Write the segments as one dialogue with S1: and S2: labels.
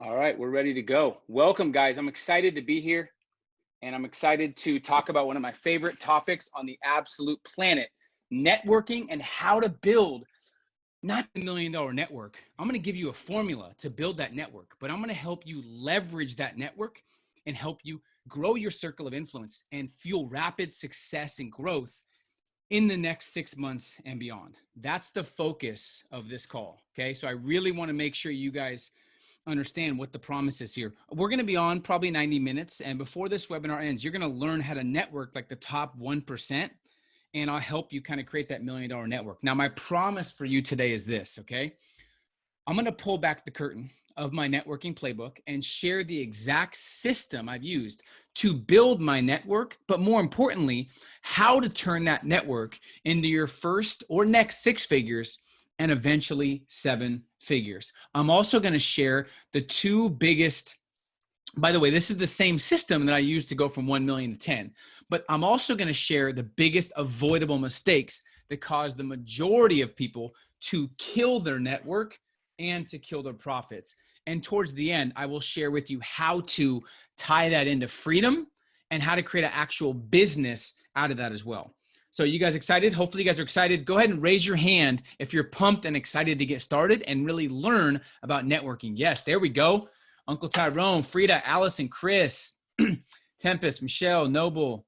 S1: All right, we're ready to go. Welcome, guys. I'm excited to be here, and I'm excited to talk about one of my favorite topics on the absolute planet, networking and how to build not the $1 million network. I'm going to give you a formula to build that network, but I'm going to help you leverage that network and help you grow your circle of influence and fuel rapid success and growth in the next 6 months and beyond. That's the focus of this call. Okay. So I really want to make sure you guys understand what the promise is here. We're going to be on probably 90 minutes. And before this webinar ends, you're going to learn how to network like the top 1%. And I'll help you kind of create that $1 million network. Now, my promise for you today is this, okay? I'm going to pull back the curtain of my networking playbook and share the exact system I've used to build my network, but more importantly, how to turn that network into your first or next 6 figures and eventually 7 figures. I'm also going to share the 2 biggest, by the way, this is the same system that I use to go from 1 million to 10, but I'm also going to share the biggest avoidable mistakes that cause the majority of people to kill their network and to kill their profits. And towards the end, I will share with you how to tie that into freedom and how to create an actual business out of that as well. So you guys excited? Hopefully you guys are excited. Go ahead and raise your hand if you're pumped and excited to get started and really learn about networking. Yes, there we go. Uncle Tyrone, Frida, Allison, Chris, Tempest, Michelle, Noble,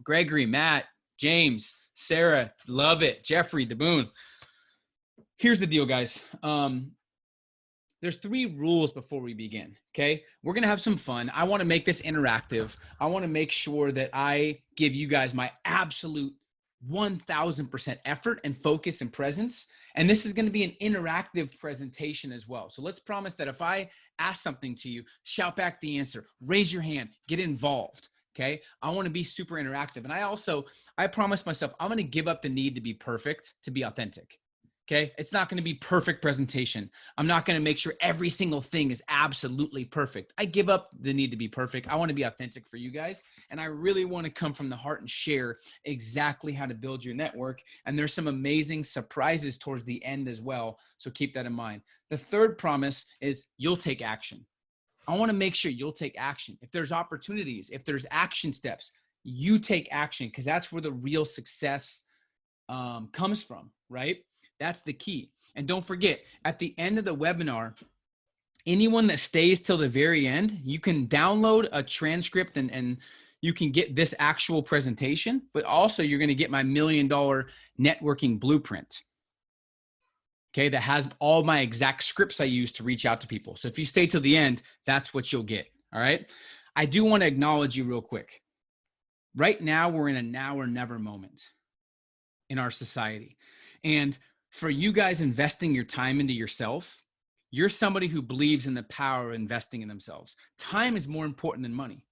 S1: Gregory, Matt, James, Sarah, love it. Jeffrey, DeBoon. Here's the deal, guys. There's 3 rules before we begin, okay? We're going to have some fun. I want to make this interactive. I want to make sure that I give you guys my absolute 1000% effort and focus and presence. And this is going to be an interactive presentation as well. So let's promise that if I ask something to you, shout back the answer, raise your hand, get involved, okay? I want to be super interactive. And I promised myself, I'm going to give up the need to be perfect, to be authentic. Okay. It's not going to be perfect presentation. I'm not going to make sure every single thing is absolutely perfect. I give up the need to be perfect. I want to be authentic for you guys. And I really want to come from the heart and share exactly how to build your network. And there's some amazing surprises towards the end as well. So keep that in mind. The 3rd promise is you'll take action. I want to make sure you'll take action. If there's opportunities, if there's action steps, you take action because that's where the real success comes from, right? That's the key. And don't forget, at the end of the webinar, anyone that stays till the very end, you can download a transcript and you can get this actual presentation, but also you're going to get my $1 million networking blueprint. Okay, that has all my exact scripts I use to reach out to people. So if you stay till the end, that's what you'll get. All right. I do want to acknowledge you real quick. Right now, we're in a now or never moment in our society. And for you guys investing your time into yourself, you're somebody who believes in the power of investing in themselves. Time is more important than money.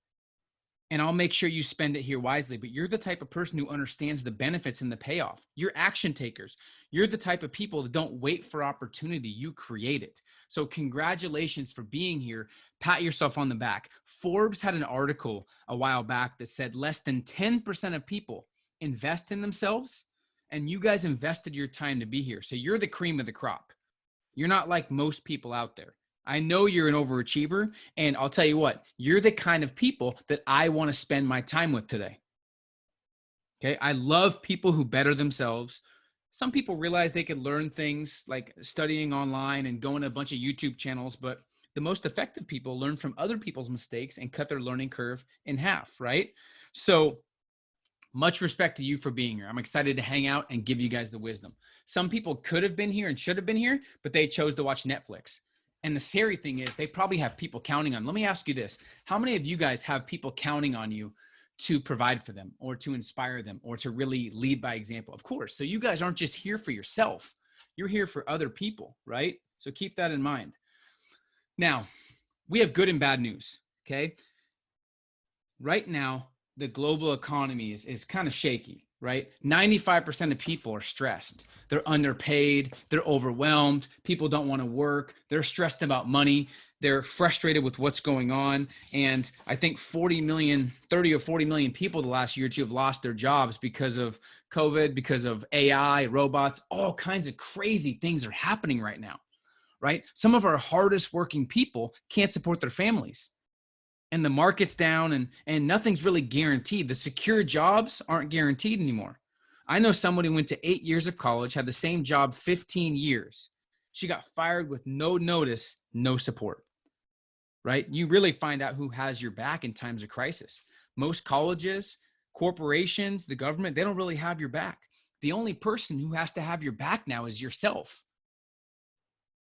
S1: And I'll make sure you spend it here wisely, but you're the type of person who understands the benefits and the payoff. You're action takers. You're the type of people that don't wait for opportunity. You create it. So congratulations for being here. Pat yourself on the back. Forbes had an article a while back that said less than 10% of people invest in themselves. And you guys invested your time to be here. So you're the cream of the crop. You're not like most people out there. I know you're an overachiever. And I'll tell you what, you're the kind of people that I want to spend my time with today. Okay. I love people who better themselves. Some people realize they can learn things like studying online and going to a bunch of YouTube channels, but the most effective people learn from other people's mistakes and cut their learning curve in half, right? So much respect to you for being here. I'm excited to hang out and give you guys the wisdom. Some people could have been here and should have been here, but they chose to watch Netflix. And the scary thing is they probably have people counting on. Let me ask you this. How many of you guys have people counting on you to provide for them or to inspire them or to really lead by example? Of course. So you guys aren't just here for yourself. You're here for other people, right? So keep that in mind. Now, we have good and bad news, okay? Right now, the global economy is kind of shaky, right? 95% of people are stressed. They're underpaid. They're overwhelmed. People don't want to work. They're stressed about money. They're frustrated with what's going on. And I think 30 or 40 million people the last year or two have lost their jobs because of COVID, because of AI, robots, all kinds of crazy things are happening right now, right? Some of our hardest working people can't support their families, and the market's down, and nothing's really guaranteed. The secure jobs aren't guaranteed anymore. I know someone who went to 8 years of college, had the same job 15 years. She got fired with no notice, no support, right? You really find out who has your back in times of crisis. Most colleges, corporations, the government, they don't really have your back. The only person who has to have your back now is yourself.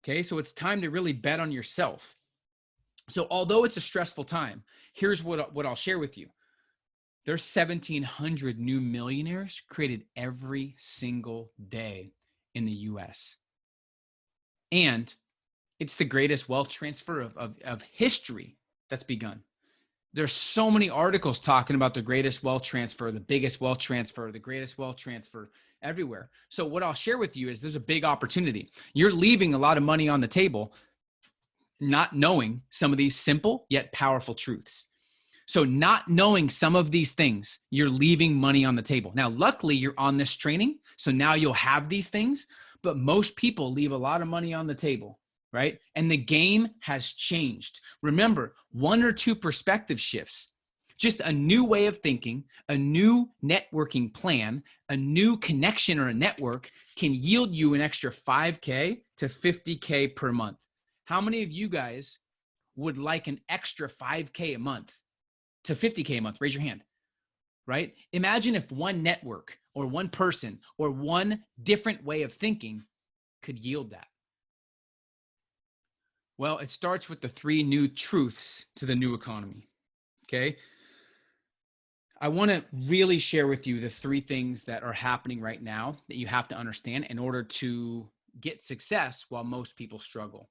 S1: Okay, so it's time to really bet on yourself. So although it's a stressful time, here's what I'll share with you. There's 1,700 new millionaires created every single day in the US. And it's the greatest wealth transfer of history that's begun. There's so many articles talking about the greatest wealth transfer, the biggest wealth transfer, the greatest wealth transfer everywhere. So what I'll share with you is there's a big opportunity. You're leaving a lot of money on the table, not knowing some of these simple yet powerful truths. So not knowing some of these things, you're leaving money on the table. Now, luckily you're on this training, so now you'll have these things, but most people leave a lot of money on the table, right? And the game has changed. Remember, 1 or 2 perspective shifts, just a new way of thinking, a new networking plan, a new connection or a network can yield you an extra 5K to 50K per month. How many of you guys would like an extra 5K a month to 50K a month? Raise your hand, right? Imagine if one network or one person or one different way of thinking could yield that. Well, it starts with the 3 new truths to the new economy, okay? I want to really share with you the 3 things that are happening right now that you have to understand in order to get success while most people struggle.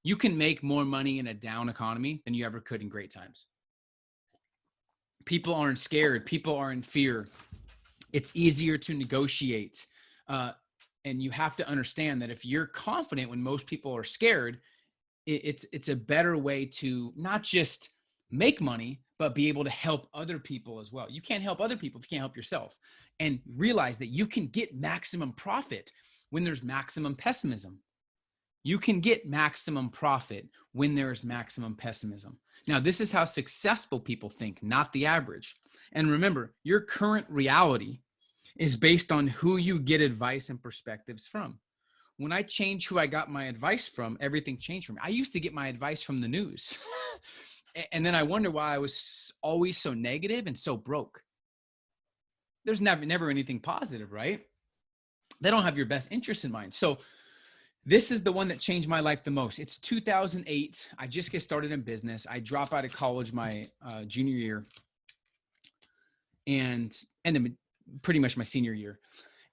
S1: You can make more money in a down economy than you ever could in great times. People aren't scared. People are in fear. It's easier to negotiate. And you have to understand that if you're confident when most people are scared, it's a better way to not just make money, but be able to help other people as well. You can't help other people if you can't help yourself. And realize that you can get maximum profit when there's maximum pessimism. You can get maximum profit when there's maximum pessimism. Now, this is how successful people think, not the average. And remember, your current reality is based on who you get advice and perspectives from. When I changed who I got my advice from, everything changed for me. I used to get my advice from the news. And then I wonder why I was always so negative and so broke. There's never anything positive, right? They don't have your best interest in mind. So this is the one that changed my life the most. It's 2008. I just get started in business. I drop out of college my junior year and pretty much my senior year,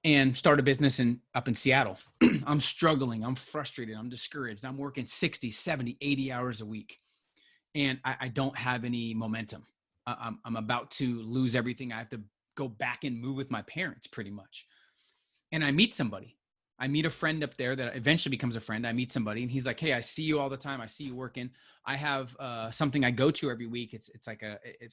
S1: and start a business up in Seattle. I'm struggling. I'm frustrated. I'm discouraged. I'm working 60, 70, 80 hours a week. And I don't have any momentum. I'm about to lose everything. I have to go back and move with my parents pretty much. And I meet somebody. I meet a friend up there that eventually becomes a friend. I meet somebody and he's like, hey, I see you all the time. I see you working. I have something I go to every week. It's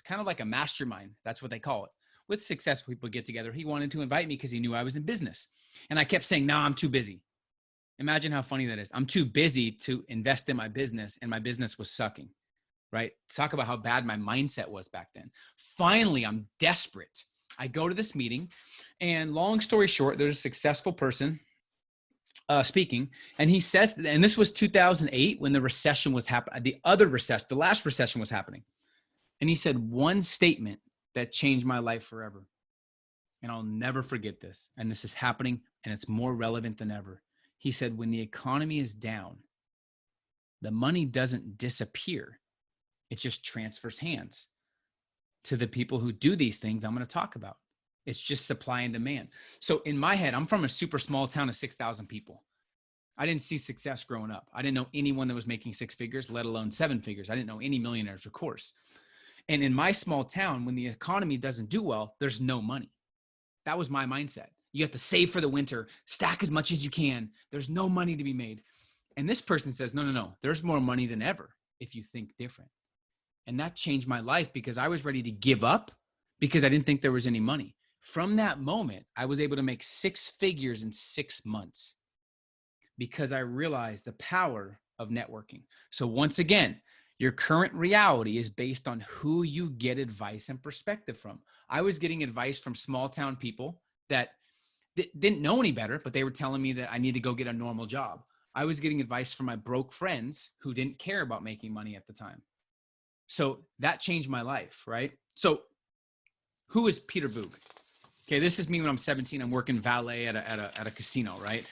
S1: kind of like a mastermind. That's what they call it. With successful people get together. He wanted to invite me because he knew I was in business. And I kept saying, no, I'm too busy. Imagine how funny that is. I'm too busy to invest in my business, and my business was sucking, right? Talk about how bad my mindset was back then. Finally, I'm desperate. I go to this meeting, and long story short, there's a successful person speaking, and he says, and this was 2008 when the recession was happening, the last recession was happening. And he said one statement that changed my life forever. And I'll never forget this. And this is happening, and it's more relevant than ever. He said, when the economy is down, the money doesn't disappear. It just transfers hands to the people who do these things I'm going to talk about. It's just supply and demand. So in my head, I'm from a super small town of 6,000 people. I didn't see success growing up. I didn't know anyone that was making 6 figures, let alone 7 figures. I didn't know any millionaires, of course. And in my small town, when the economy doesn't do well, there's no money. That was my mindset. You have to save for the winter, stack as much as you can. There's no money to be made. And this person says, no, there's more money than ever if you think different. And that changed my life because I was ready to give up because I didn't think there was any money. From that moment, I was able to make 6 figures in 6 months because I realized the power of networking. So once again, your current reality is based on who you get advice and perspective from. I was getting advice from small town people that didn't know any better, but they were telling me that I need to go get a normal job. I was getting advice from my broke friends who didn't care about making money at the time. So that changed my life, right? So who is Peter Voog? Okay, this is me when I'm 17. I'm working valet at a casino, right?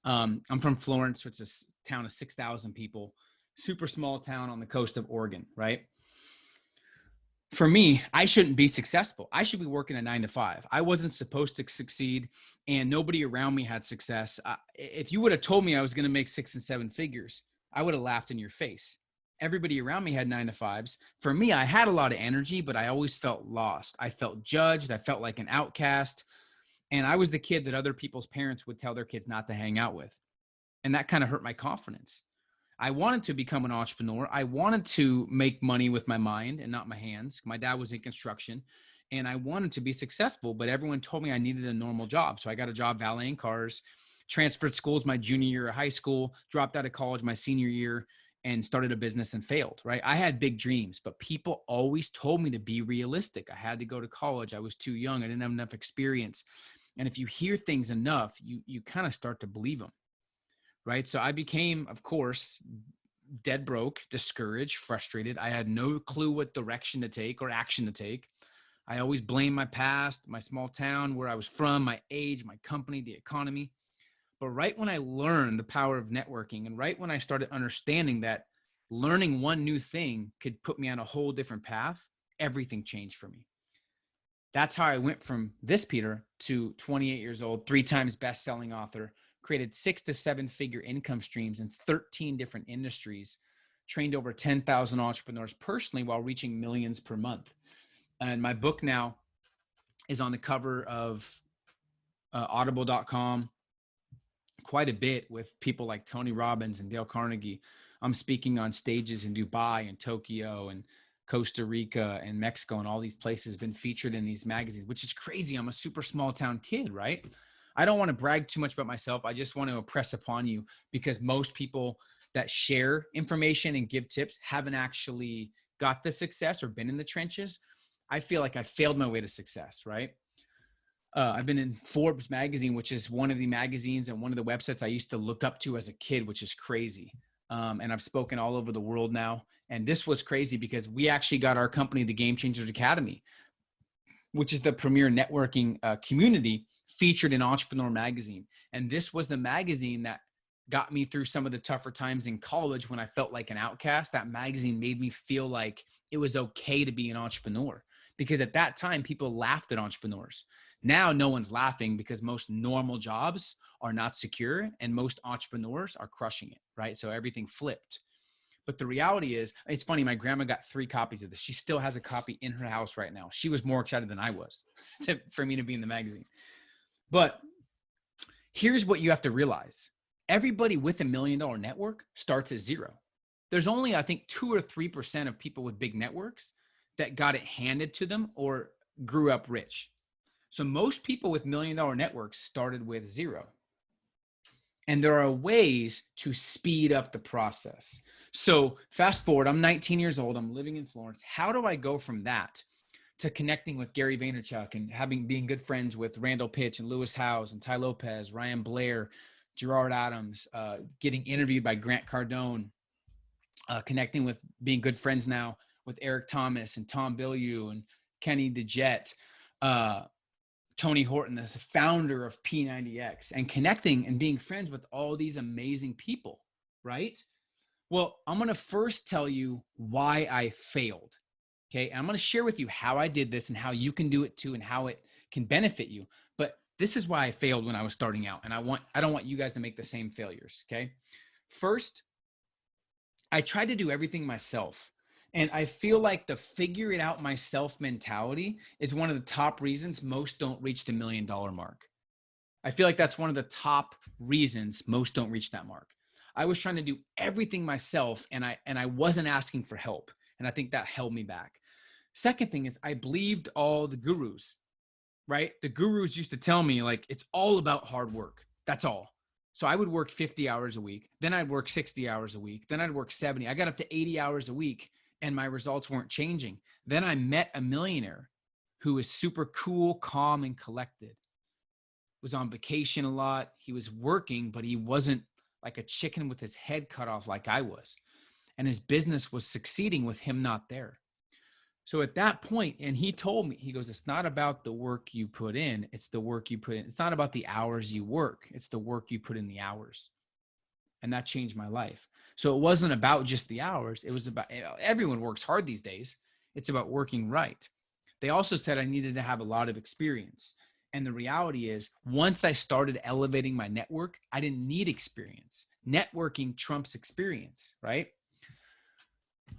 S1: I'm from Florence, which is a town of 6,000 people, super small town on the coast of Oregon, right? For me, I shouldn't be successful. I should be working a 9 to 5. I wasn't supposed to succeed, and nobody around me had success. If you would have told me I was going to make 6 and 7 figures, I would have laughed in your face. Everybody around me had 9 to 5s. For me, I had a lot of energy, but I always felt lost. I felt judged. I felt like an outcast. And I was the kid that other people's parents would tell their kids not to hang out with. And that kind of hurt my confidence. I wanted to become an entrepreneur. I wanted to make money with my mind and not my hands. My dad was in construction and I wanted to be successful, but everyone told me I needed a normal job. So I got a job valeting cars, transferred schools my junior year of high school, dropped out of college my senior year, and started a business and failed, right? I had big dreams, but people always told me to be realistic. I had to go to college. I was too young. I didn't have enough experience. And if you hear things enough, you kind of start to believe them. Right. So I became, of course, dead broke, discouraged, frustrated. I had no clue what direction to take or action to take. I always blamed my past, my small town, where I was from, my age, my company, the economy. But right when I learned the power of networking and right when I started understanding that learning one new thing could put me on a whole different path, everything changed for me. That's how I went from this Peter to 28 years old, 3 times best-selling author, created 6 to 7 figure income streams in 13 different industries, trained over 10,000 entrepreneurs personally while reaching millions per month. And my book now is on the cover of audible.com quite a bit with people like Tony Robbins and Dale Carnegie. I'm speaking on stages in Dubai and Tokyo and Costa Rica and Mexico and all these places, been featured in these magazines, which is crazy. I'm a super small town kid, right? I don't want to brag too much about myself. I just want to impress upon you because most people that share information and give tips haven't actually got the success or been in the trenches. I feel like I failed my way to success, right? I've been in Forbes magazine, which is one of the magazines and one of the websites I used to look up to as a kid, which is crazy. And I've spoken all over the world now. And this was crazy because we actually got our company, the Game Changers Academy, which is the premier networking community featured in Entrepreneur Magazine. And this was the magazine that got me through some of the tougher times in college when I felt like an outcast. That magazine made me feel like it was okay to be an entrepreneur because at that time, people laughed at entrepreneurs. Now, no one's laughing because most normal jobs are not secure and most entrepreneurs are crushing it, right? So everything flipped. But the reality is, it's funny, my grandma got 3 copies of this. She still has a copy in her house right now. She was more excited than I was for me to be in the magazine. But here's what you have to realize. Everybody with $1 million network starts at zero. There's only, I think, 2 or 3% of people with big networks that got it handed to them or grew up rich. So most people with $1 million networks started with zero. And there are ways to speed up the process. So fast forward, I'm 19 years old. I'm living in Florence. How do I go from that to connecting with Gary Vaynerchuk and being good friends with Randall Pitch and Lewis Howes and Ty Lopez, Ryan Blair, Gerard Adams, getting interviewed by Grant Cardone, connecting with being good friends now with Eric Thomas and Tom Bilyeu and Kenny DeJet, Tony Horton, the founder of P90X, and connecting and being friends with all these amazing people, right? Well, I'm going to first tell you why I failed. Okay. And I'm going to share with you how I did this and how you can do it too and how it can benefit you. But this is why I failed when I was starting out. And I don't want you guys to make the same failures. Okay. First, I tried to do everything myself. And I feel like the figure it out myself mentality is one of the top reasons most don't reach the $1 million mark. I feel like that's one of the top reasons most don't reach that mark. I was trying to do everything myself and I wasn't asking for help. And I think that held me back. Second thing is I believed all the gurus, right? The gurus used to tell me like, it's all about hard work. That's all.
S2: So I would work 50 hours a week. Then I'd work 60 hours a week. Then I'd work 70. I got up to 80 hours a week and my results weren't changing. Then I met a millionaire who was super cool, calm, and collected. Was on vacation a lot. He was working, but he wasn't like a chicken with his head cut off like I was. And his business was succeeding with him not there. So at that point, and he told me, he goes, it's not about the work you put in, it's the work you put in. It's not about the hours you work, it's the work you put in the hours. And that changed my life. So it wasn't about just the hours. It was about, everyone works hard these days. It's about working right. They also said I needed to have a lot of experience. And the reality is, once I started elevating my network, I didn't need experience. Networking trumps experience, right?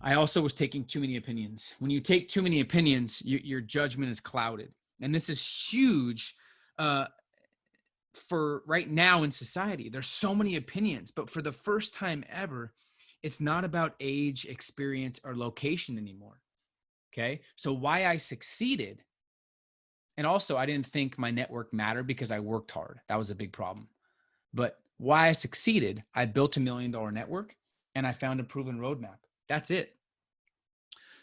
S2: I also was taking too many opinions. When you take too many opinions, your judgment is clouded. And this is huge for right now in society. There's so many opinions, but for the first time ever, it's not about age, experience, or location anymore. Okay. So why I succeeded, and also I didn't think my network mattered because I worked hard. That was a big problem. But why I succeeded, I built $1 million network and I found a proven roadmap. That's it.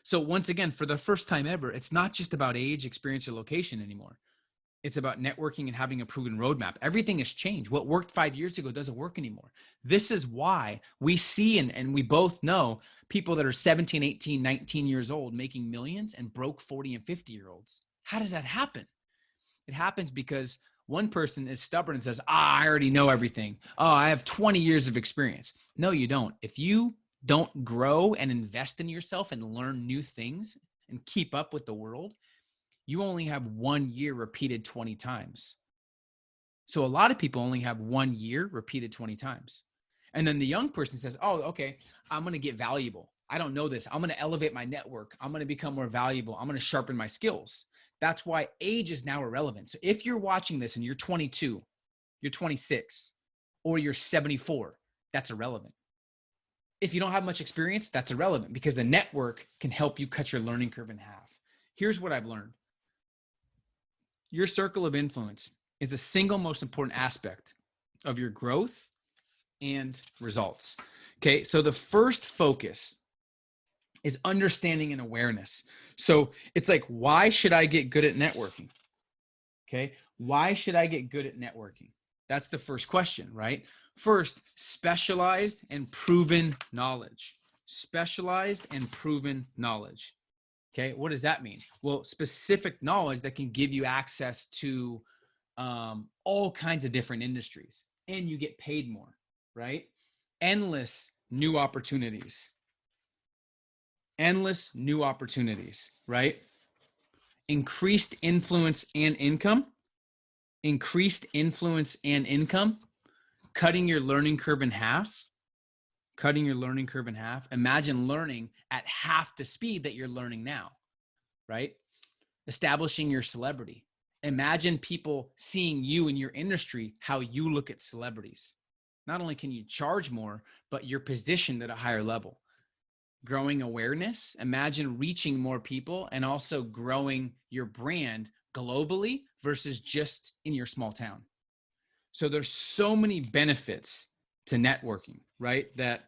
S2: So once again, for the first time ever, it's not just about age, experience, or location anymore. It's about networking and having a proven roadmap. Everything has changed. What worked 5 years ago doesn't work anymore. This is why we see, and we both know, people that are 17, 18, 19 years old making millions and broke 40 and 50-year-olds. How does that happen? It happens because one person is stubborn and says, I already know everything. Oh, I have 20 years of experience. No, you don't. If you don't grow and invest in yourself and learn new things and keep up with the world, you only have 1 year repeated 20 times. So a lot of people only have 1 year repeated 20 times. And then the young person says, oh, okay, I'm going to get valuable. I don't know this. I'm going to elevate my network. I'm going to become more valuable. I'm going to sharpen my skills. That's why age is now irrelevant. So if you're watching this and you're 22, you're 26, or you're 74, that's irrelevant. If you don't have much experience, that's irrelevant because the network can help you cut your learning curve in half. Here's what I've learned. Your circle of influence is the single most important aspect of your growth and results. Okay, so the first focus is understanding and awareness. So it's like, why should I get good at networking? Okay, why should I get good at networking? That's the first question, right? First, specialized and proven knowledge. Specialized and proven knowledge. Okay, what does that mean? Well, specific knowledge that can give you access to all kinds of different industries, and you get paid more, right? Endless new opportunities. Endless new opportunities, right? Increased influence and income. Increased influence and income. Cutting your learning curve in half. Cutting your learning curve in half. Imagine learning at half the speed that you're learning now, right? Establishing your celebrity. Imagine people seeing you in your industry, how you look at celebrities. Not only can you charge more, but you're positioned at a higher level. Growing awareness. Imagine reaching more people and also growing your brand globally versus just in your small town. So there's so many benefits to networking, right? That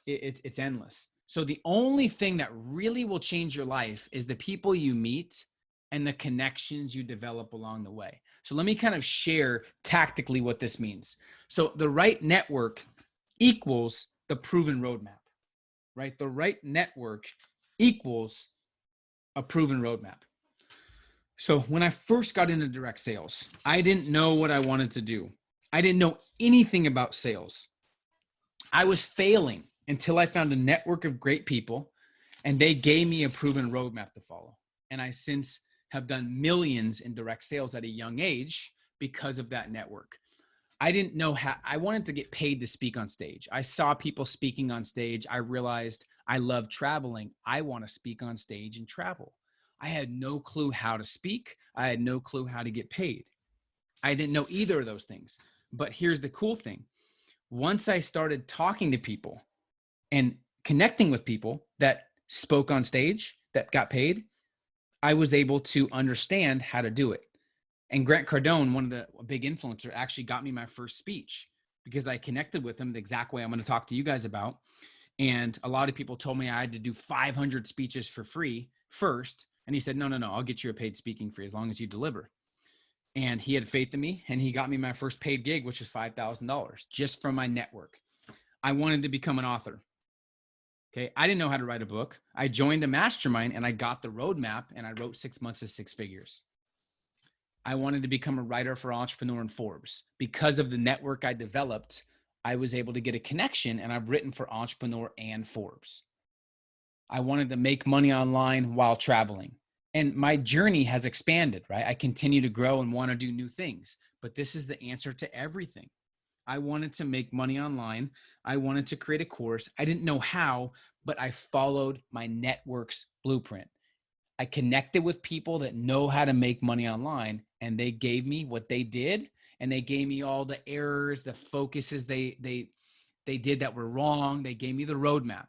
S2: it's endless. So the only thing that really will change your life is the people you meet and the connections you develop along the way. So let me kind of share tactically what this means. So the right network equals the proven roadmap, right? The right network equals a proven roadmap. So when I first got into direct sales, I didn't know what I wanted to do. I didn't know anything about sales. I was failing until I found a network of great people and they gave me a proven roadmap to follow. And I since have done millions in direct sales at a young age because of that network. I didn't know how. I wanted to get paid to speak on stage. I saw people speaking on stage. I realized I love traveling. I want to speak on stage and travel. I had no clue how to speak. I had no clue how to get paid. I didn't know either of those things. But here's the cool thing. Once I started talking to people and connecting with people that spoke on stage, that got paid, I was able to understand how to do it. And Grant Cardone, one of the big influencers, actually got me my first speech. because I connected with him the exact way I'm going to talk to you guys about. And a lot of people told me I had to do 500 speeches for free first. And he said, no, I'll get you a paid speaking fee as long as you deliver. And he had faith in me, and he got me my first paid gig, which was $5,000 just from my network. I wanted to become an author. Okay. I didn't know how to write a book. I joined a mastermind and I got the roadmap, and I wrote 6 months of 6 figures. I wanted to become a writer for Entrepreneur and Forbes. Because of the network I developed, I was able to get a connection, and I've written for Entrepreneur and Forbes. I wanted to make money online while traveling. And my journey has expanded, right? I continue to grow and want to do new things, but this is the answer to everything. I wanted to make money online. I wanted to create a course. I didn't know how, but I followed my network's blueprint. I connected with people that know how to make money online, and they gave me what they did, and they gave me all the errors, the focuses they did that were wrong. They gave me the roadmap.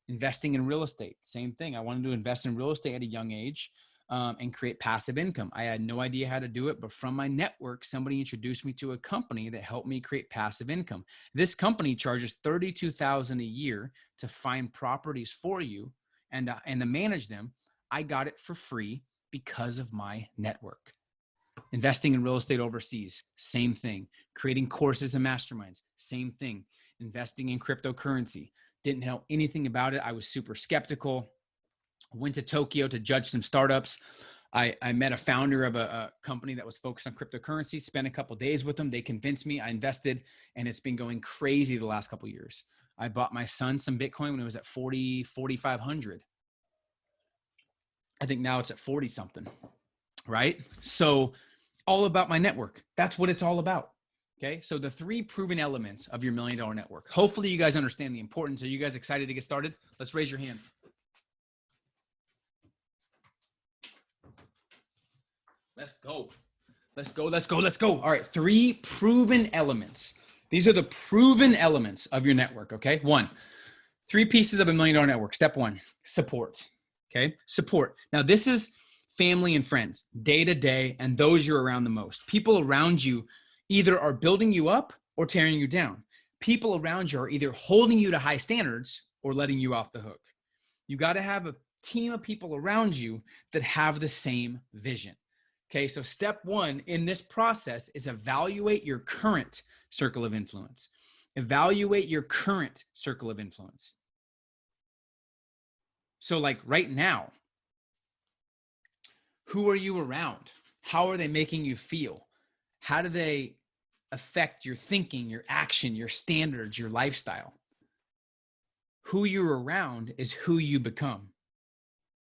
S2: Investing in real estate, same thing. I wanted to invest in real estate at a young age and create passive income. I had no idea how to do it, but from my network, somebody introduced me to a company that helped me create passive income. This company charges $32,000 a year to find properties for you and to manage them. I got it for free because of my network. Investing in real estate overseas, same thing. Creating courses and masterminds, same thing. Investing in cryptocurrency, didn't know anything about it. I was super skeptical. Went to Tokyo to judge some startups. I met a founder of a company that was focused on cryptocurrency, spent a couple of days with them. They convinced me, I invested, and it's been going crazy the last couple of years. I bought my son some Bitcoin when it was at 4,500. I think now it's at 40 something, right? So all about my network. That's what it's all about. Okay. So the 3 proven elements of your $1 million network. Hopefully you guys understand the importance. Are you guys excited to get started? Let's raise your hand. Let's go. Let's go. Let's go. Let's go. All right. 3 proven elements. These are the proven elements of your network. Okay. 1, 3 pieces of $1 million network. Step 1, support. Okay. Support. Now this is family and friends, day to day, and those you're around the most. People around you either are building you up or tearing you down. People around you are either holding you to high standards or letting you off the hook. You got to have a team of people around you that have the same vision. Okay, so step 1 in this process is evaluate your current circle of influence. Evaluate your current circle of influence. So like right now, who are you around? How are they making you feel? How do they affect your thinking, your action, your standards, your lifestyle? Who you're around is who you become,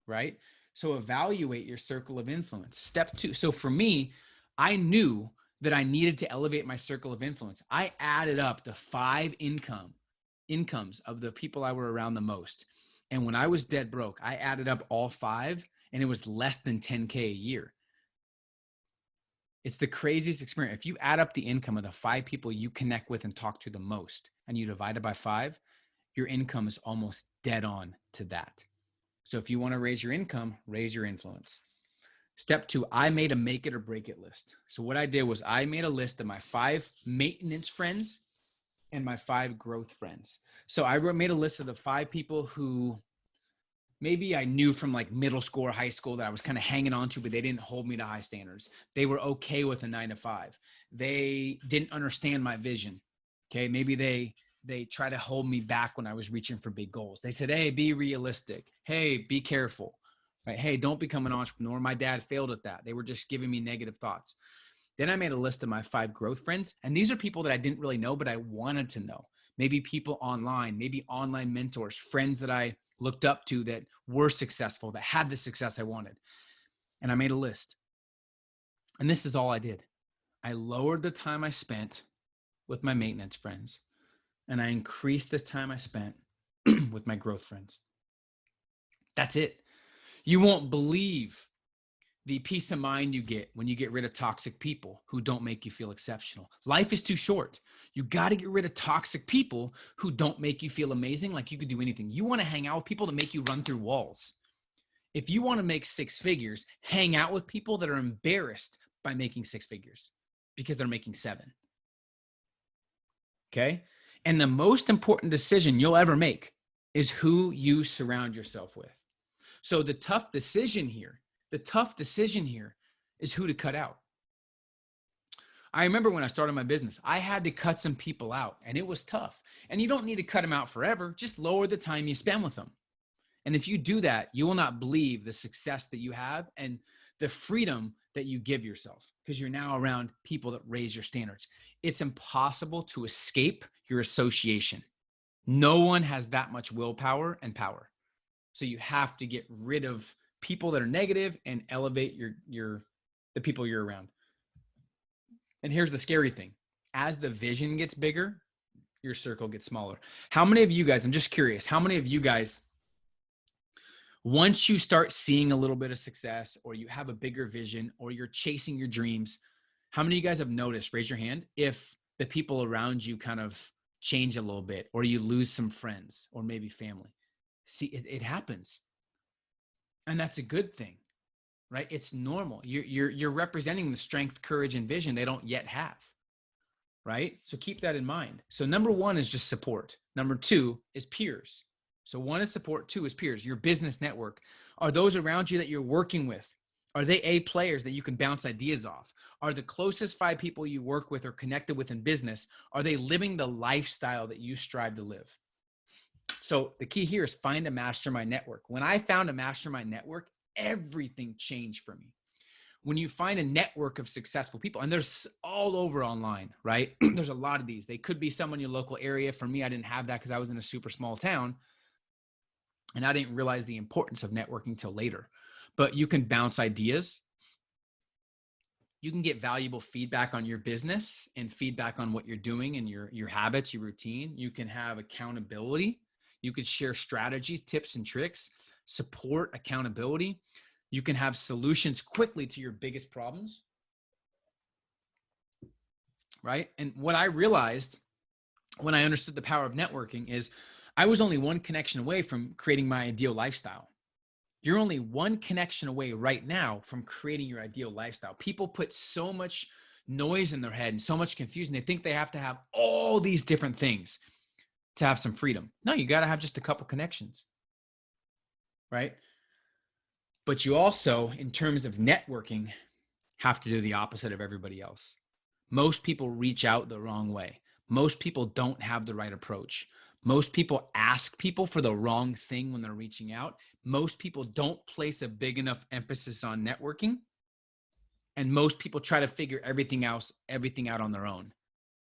S2: right? So evaluate your circle of influence. Step 2. So for me, I knew that I needed to elevate my circle of influence. I added up the 5 incomes of the people I were around the most. And when I was dead broke, I added up all 5, and it was less than 10K a year. It's the craziest experience. If you add up the income of the 5 people you connect with and talk to the most, and you divide it by 5, your income is almost dead on to that. So if you want to raise your income, raise your influence. Step 2, I made a make it or break it list. So what I did was I made a list of my 5 maintenance friends and my 5 growth friends. So I made a list of the 5 people who maybe I knew from like middle school or high school that I was kind of hanging on to, but they didn't hold me to high standards. They were okay with a 9 to 5. They didn't understand my vision. Okay. Maybe they try to hold me back when I was reaching for big goals. They said, hey, be realistic. Hey, be careful. Right? Hey, don't become an entrepreneur. My dad failed at that. They were just giving me negative thoughts. Then I made a list of my 5 growth friends. And these are people that I didn't really know, but I wanted to know. Maybe people online, maybe online mentors, friends that I looked up to that were successful, that had the success I wanted. And I made a list. And this is all I did. I lowered the time I spent with my maintenance friends, and I increased the time I spent with my growth friends. That's it. You won't believe the peace of mind you get when you get rid of toxic people who don't make you feel exceptional. Life is too short. You got to get rid of toxic people who don't make you feel amazing, like you could do anything. You want to hang out with people to make you run through walls. If you want to make 6 figures, hang out with people that are embarrassed by making 6 figures because they're making 7. Okay. And the most important decision you'll ever make is who you surround yourself with. So the tough decision here is who to cut out. I remember when I started my business, I had to cut some people out and it was tough. And you don't need to cut them out forever. Just lower the time you spend with them. And if you do that, you will not believe the success that you have and the freedom that you give yourself because you're now around people that raise your standards. It's impossible to escape your association. No one has that much willpower and power. So you have to get rid of people that are negative and elevate the people you're around. And here's the scary thing. As the vision gets bigger, your circle gets smaller. How many of you guys, I'm just curious, how many of you guys, once you start seeing a little bit of success or you have a bigger vision or you're chasing your dreams, how many of you guys have noticed, raise your hand, if the people around you kind of change a little bit or you lose some friends or maybe family? See, it happens. And that's a good thing, right? It's normal. You're representing the strength, courage, and vision they don't yet have, right? So keep that in mind. So number one is just support. Number two is peers. So one is support, two is peers, your business network. Are those around you that you're working with? Are they A players that you can bounce ideas off? Are the closest 5 people you work with or connected with in business, are they living the lifestyle that you strive to live? So the key here is find a mastermind network. When I found a mastermind network, everything changed for me. When you find a network of successful people, and there's all over online, right? There's a lot of these. They could be someone in your local area. For me, I didn't have that because I was in a super small town. And I didn't realize the importance of networking till later. But you can bounce ideas. You can get valuable feedback on your business and feedback on what you're doing and your habits, your routine. You can have accountability. You could share strategies, tips, and tricks, support, accountability. You can have solutions quickly to your biggest problems, right? And what I realized when I understood the power of networking is I was only one connection away from creating my ideal lifestyle. You're only one connection away right now from creating your ideal lifestyle. People put so much noise in their head and so much confusion. They think they have to have all these different things to have some freedom. No, you got to have just a couple connections, right? But you also, in terms of networking, have to do the opposite of everybody else. Most people reach out the wrong way. Most people don't have the right approach. Most people ask people for the wrong thing when they're reaching out. Most people don't place a big enough emphasis on networking. And most people try to figure everything out on their own.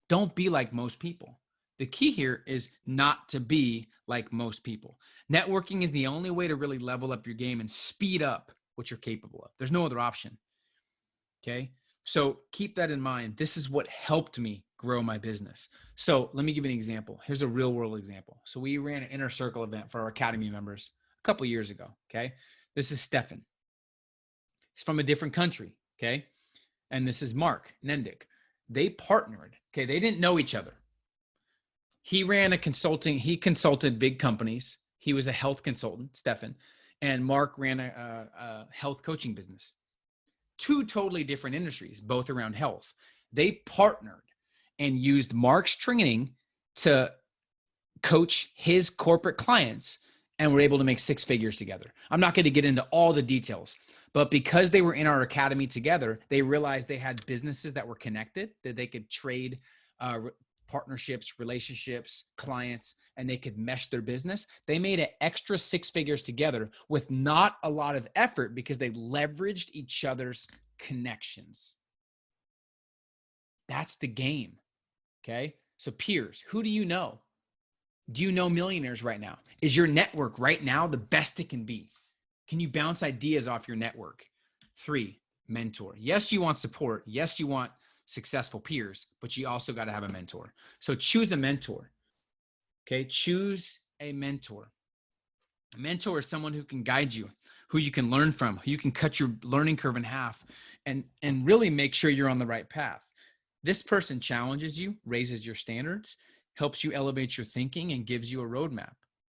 S2: Don't be like most people. The key here is not to be like most people. Networking is the only way to really level up your game and speed up what you're capable of. There's no other option. Okay. So keep that in mind. This is what helped me grow my business. So let me give you an example. Here's a real world example. So we ran an inner circle event for our Academy members a couple of years ago. Okay. This is Stefan. He's from a different country. Okay. And this is Mark Nendick. They partnered. Okay. They didn't know each other. He ran he consulted big companies. He was a health consultant, Stefan, and Mark ran a health coaching business. 2 totally different industries, both around health. They partnered and used Mark's training to coach his corporate clients and were able to make 6 figures together. I'm not going to get into all the details, but because they were in our academy together, they realized they had businesses that were connected, that they could trade partnerships, relationships, clients, and they could mesh their business. They made an extra 6 figures together with not a lot of effort because they leveraged each other's connections. That's the game. Okay. So peers, who do you know? Do you know millionaires right now? Is your network right now the best it can be? Can you bounce ideas off your network? 3, mentor. Yes, you want support. Yes, you want successful peers, but you also got to have a mentor. So choose a mentor. Okay. Choose a mentor. A mentor is someone who can guide you, who you can learn from, who you can cut your learning curve in half and really make sure you're on the right path. This person challenges you, raises your standards, helps you elevate your thinking and gives you a roadmap,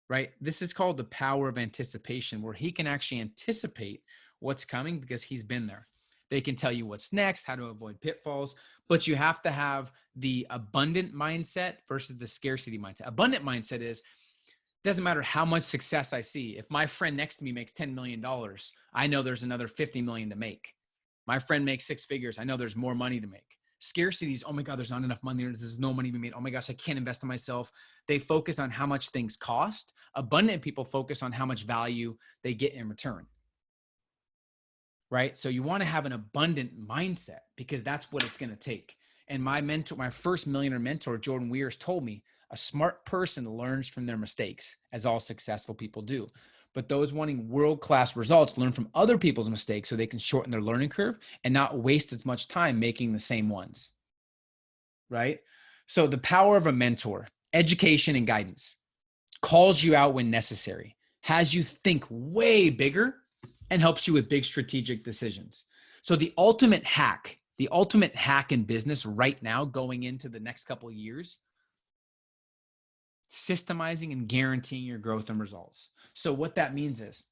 S2: right? This is called the power of anticipation, where he can actually anticipate what's coming because he's been there. They can tell you what's next, how to avoid pitfalls, but you have to have the abundant mindset versus the scarcity mindset. Abundant mindset is, doesn't matter how much success I see. If my friend next to me makes $10 million, I know there's another 50 million to make. My friend makes six figures. I know there's more money to make. Scarcity is, oh my God, there's not enough money. There's no money to be made. Oh my gosh, I can't invest in myself. They focus on how much things cost. Abundant people focus on how much value they get in return. Right? So you want to have an abundant mindset because that's what it's going to take. And my mentor, my first millionaire mentor, Jordan Wears, told me a smart person learns from their mistakes, as all successful people do. But those wanting world-class results learn from other people's mistakes so they can shorten their learning curve and not waste as much time making the same ones. Right? So the power of a mentor, education and guidance, calls you out when necessary, has you think way bigger, and helps you with big strategic decisions. So the ultimate hack in business right now going into the next couple of years, systemizing and guaranteeing your growth and results. So what that means is,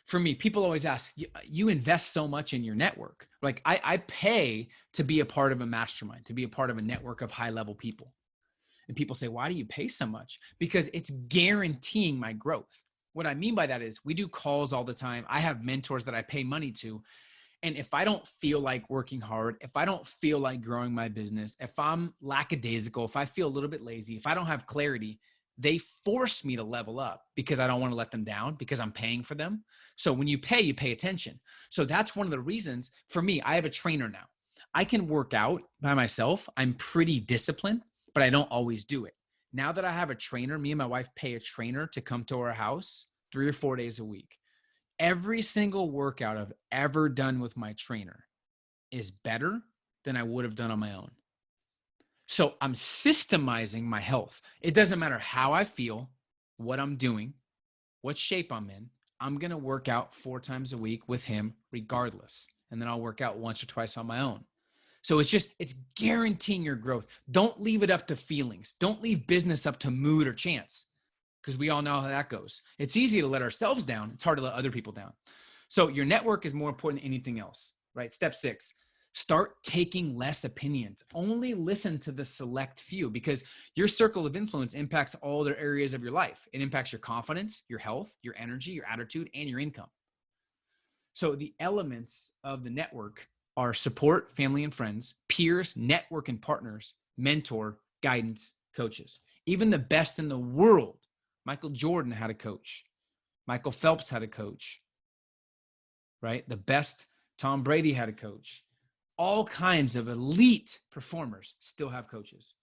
S2: for me, people always ask, you invest so much in your network. Like I pay to be a part of a mastermind, to be a part of a network of high-level people. And people say, why do you pay so much? Because it's guaranteeing my growth. What I mean by that is we do calls all the time. I have mentors that I pay money to. And if I don't feel like working hard, if I don't feel like growing my business, if I'm lackadaisical, if I feel a little bit lazy, if I don't have clarity, they force me to level up because I don't want to let them down because I'm paying for them. So when you pay attention. So that's one of the reasons for me, I have a trainer now. I can work out by myself. I'm pretty disciplined, but I don't always do it. Now that I have a trainer, me and my wife pay a trainer to come to our house 3 or 4 days a week. Every single workout I've ever done with my trainer is better than I would have done on my own. So I'm systemizing my health. It doesn't matter how I feel, what I'm doing, what shape I'm in. I'm going to work out 4 times a week with him regardless. And then I'll work out once or twice on my own. So it's guaranteeing your growth. Don't leave it up to feelings. Don't leave business up to mood or chance, because we all know how that goes. It's easy to let ourselves down. It's hard to let other people down. So your network is more important than anything else, right? Step 6, start taking less opinions. Only listen to the select few, because your circle of influence impacts all the areas of your life. It impacts your confidence, your health, your energy, your attitude, and your income. So the elements of the network are support, family and friends, peers, network and partners, mentor, guidance, coaches. Even the best in the world, Michael Jordan had a coach. Michael Phelps had a coach, right? The best, Tom Brady had a coach. All kinds of elite performers still have coaches.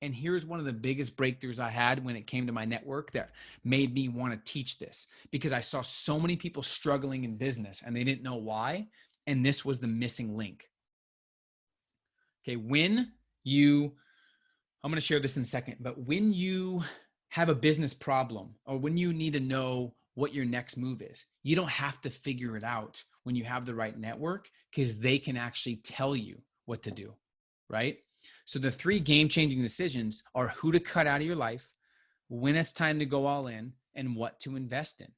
S2: And here's one of the biggest breakthroughs I had when it came to my network that made me want to teach this, because I saw so many people struggling in business and they didn't know why. And this was the missing link. Okay, I'm going to share this in a second, but when you have a business problem or when you need to know what your next move is, you don't have to figure it out when you have the right network, because they can actually tell you what to do, right? So the 3 game-changing decisions are who to cut out of your life, when it's time to go all in, and what to invest in.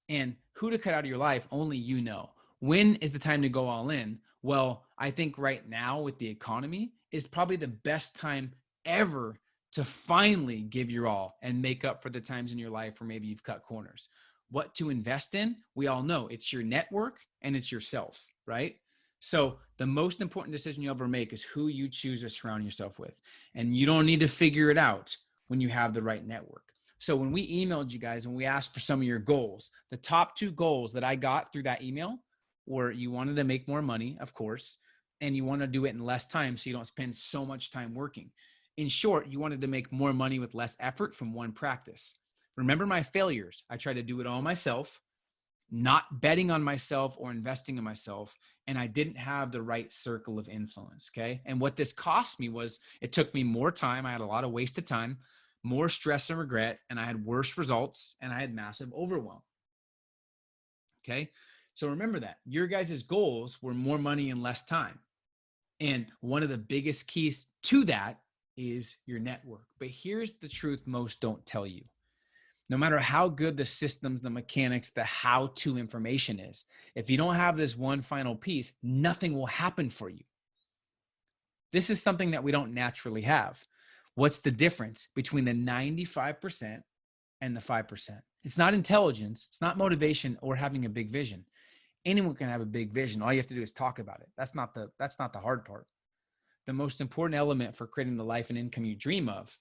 S2: And who to cut out of your life, only you know. When is the time to go all in? Well, I think right now with the economy is probably the best time ever to finally give your all and make up for the times in your life where maybe you've cut corners. What to invest in? We all know it's your network and it's yourself, right? So the most important decision you'll ever make is who you choose to surround yourself with. And you don't need to figure it out when you have the right network. So when we emailed you guys and we asked for some of your goals, the top 2 goals that I got through that email were, you wanted to make more money, of course, and you want to do it in less time so you don't spend so much time working. In short, you wanted to make more money with less effort from one practice. Remember my failures. I tried to do it all myself, not betting on myself or investing in myself, and I didn't have the right circle of influence, okay? And what this cost me was, it took me more time. I had a lot of wasted time, more stress and regret, and I had worse results, and I had massive overwhelm, okay? So remember that. Your guys' goals were more money in less time. And one of the biggest keys to that is your network. But here's the truth most don't tell you. No matter how good the systems, the mechanics, the how-to information is, if you don't have this one final piece, nothing will happen for you. This is something that we don't naturally have. What's the difference between the 95% and the 5%? It's not intelligence, it's not motivation or having a big vision. Anyone can have a big vision. All you have to do is talk about it. That's not the hard part. The most important element for creating the life and income you dream of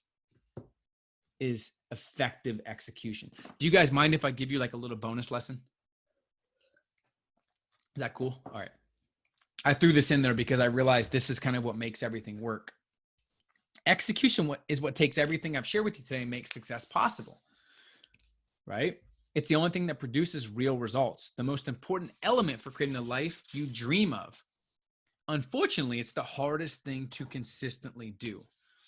S2: is effective execution. Do you guys mind if I give you like a little bonus lesson? Is that cool? All right. I threw this in there because I realized this is kind of what makes everything work. Execution is what takes everything I've shared with you today and makes success possible, right? It's the only thing that produces real results. The most important element for creating the life you dream of. Unfortunately, it's the hardest thing to consistently do,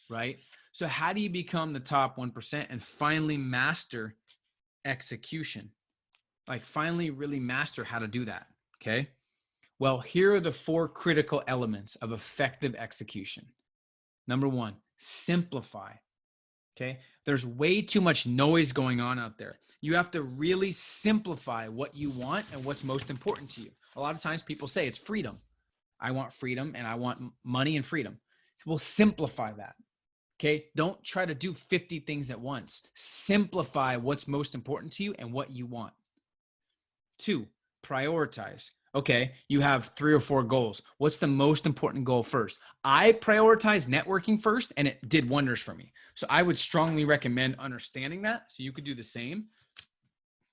S2: right? So how do you become the top 1% and finally master execution? Like finally really master how to do that, okay? Well, here are the 4 critical elements of effective execution. Number 1, simplify, okay? There's way too much noise going on out there. You have to really simplify what you want and what's most important to you. A lot of times people say it's freedom. I want freedom and I want money and freedom. We'll simplify that. Okay. Don't try to do 50 things at once. Simplify what's most important to you and what you want. 2, prioritize. Okay. You have 3 or 4 goals. What's the most important goal first? I prioritize networking first and it did wonders for me. So I would strongly recommend understanding that. So you could do the same,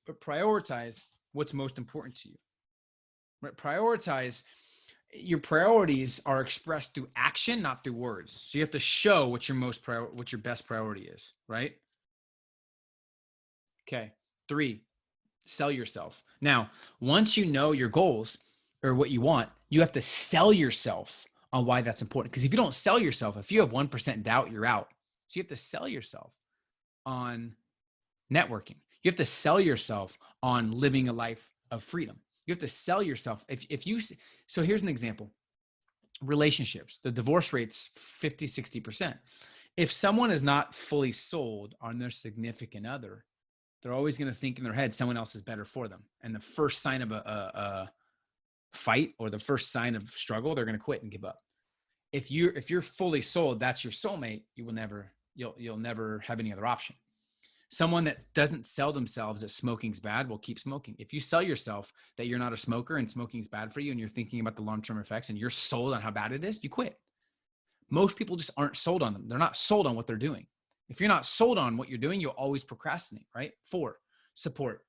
S2: but prioritize what's most important to you. Right? Prioritize. Your priorities are expressed through action, not through words. So you have to show what your best priority is, right? Okay. 3, sell yourself. Now, once you know your goals or what you want, you have to sell yourself on why that's important. Because if you don't sell yourself, if you have 1% doubt, you're out. So you have to sell yourself on networking. You have to sell yourself on living a life of freedom. You have to sell yourself. So here's an example. Relationships, the divorce rate's 50, 60%. If someone is not fully sold on their significant other, they're always going to think in their head someone else is better for them. And the first sign of a fight or the first sign of struggle, they're going to quit and give up. If you're fully sold, that's your soulmate, you'll never have any other option. Someone that doesn't sell themselves that smoking's bad will keep smoking. If you sell yourself that you're not a smoker and smoking's bad for you and you're thinking about the long-term effects and you're sold on how bad it is, you quit. Most people just aren't sold on them. They're not sold on what they're doing. If you're not sold on what you're doing, you'll always procrastinate, right? 4, support.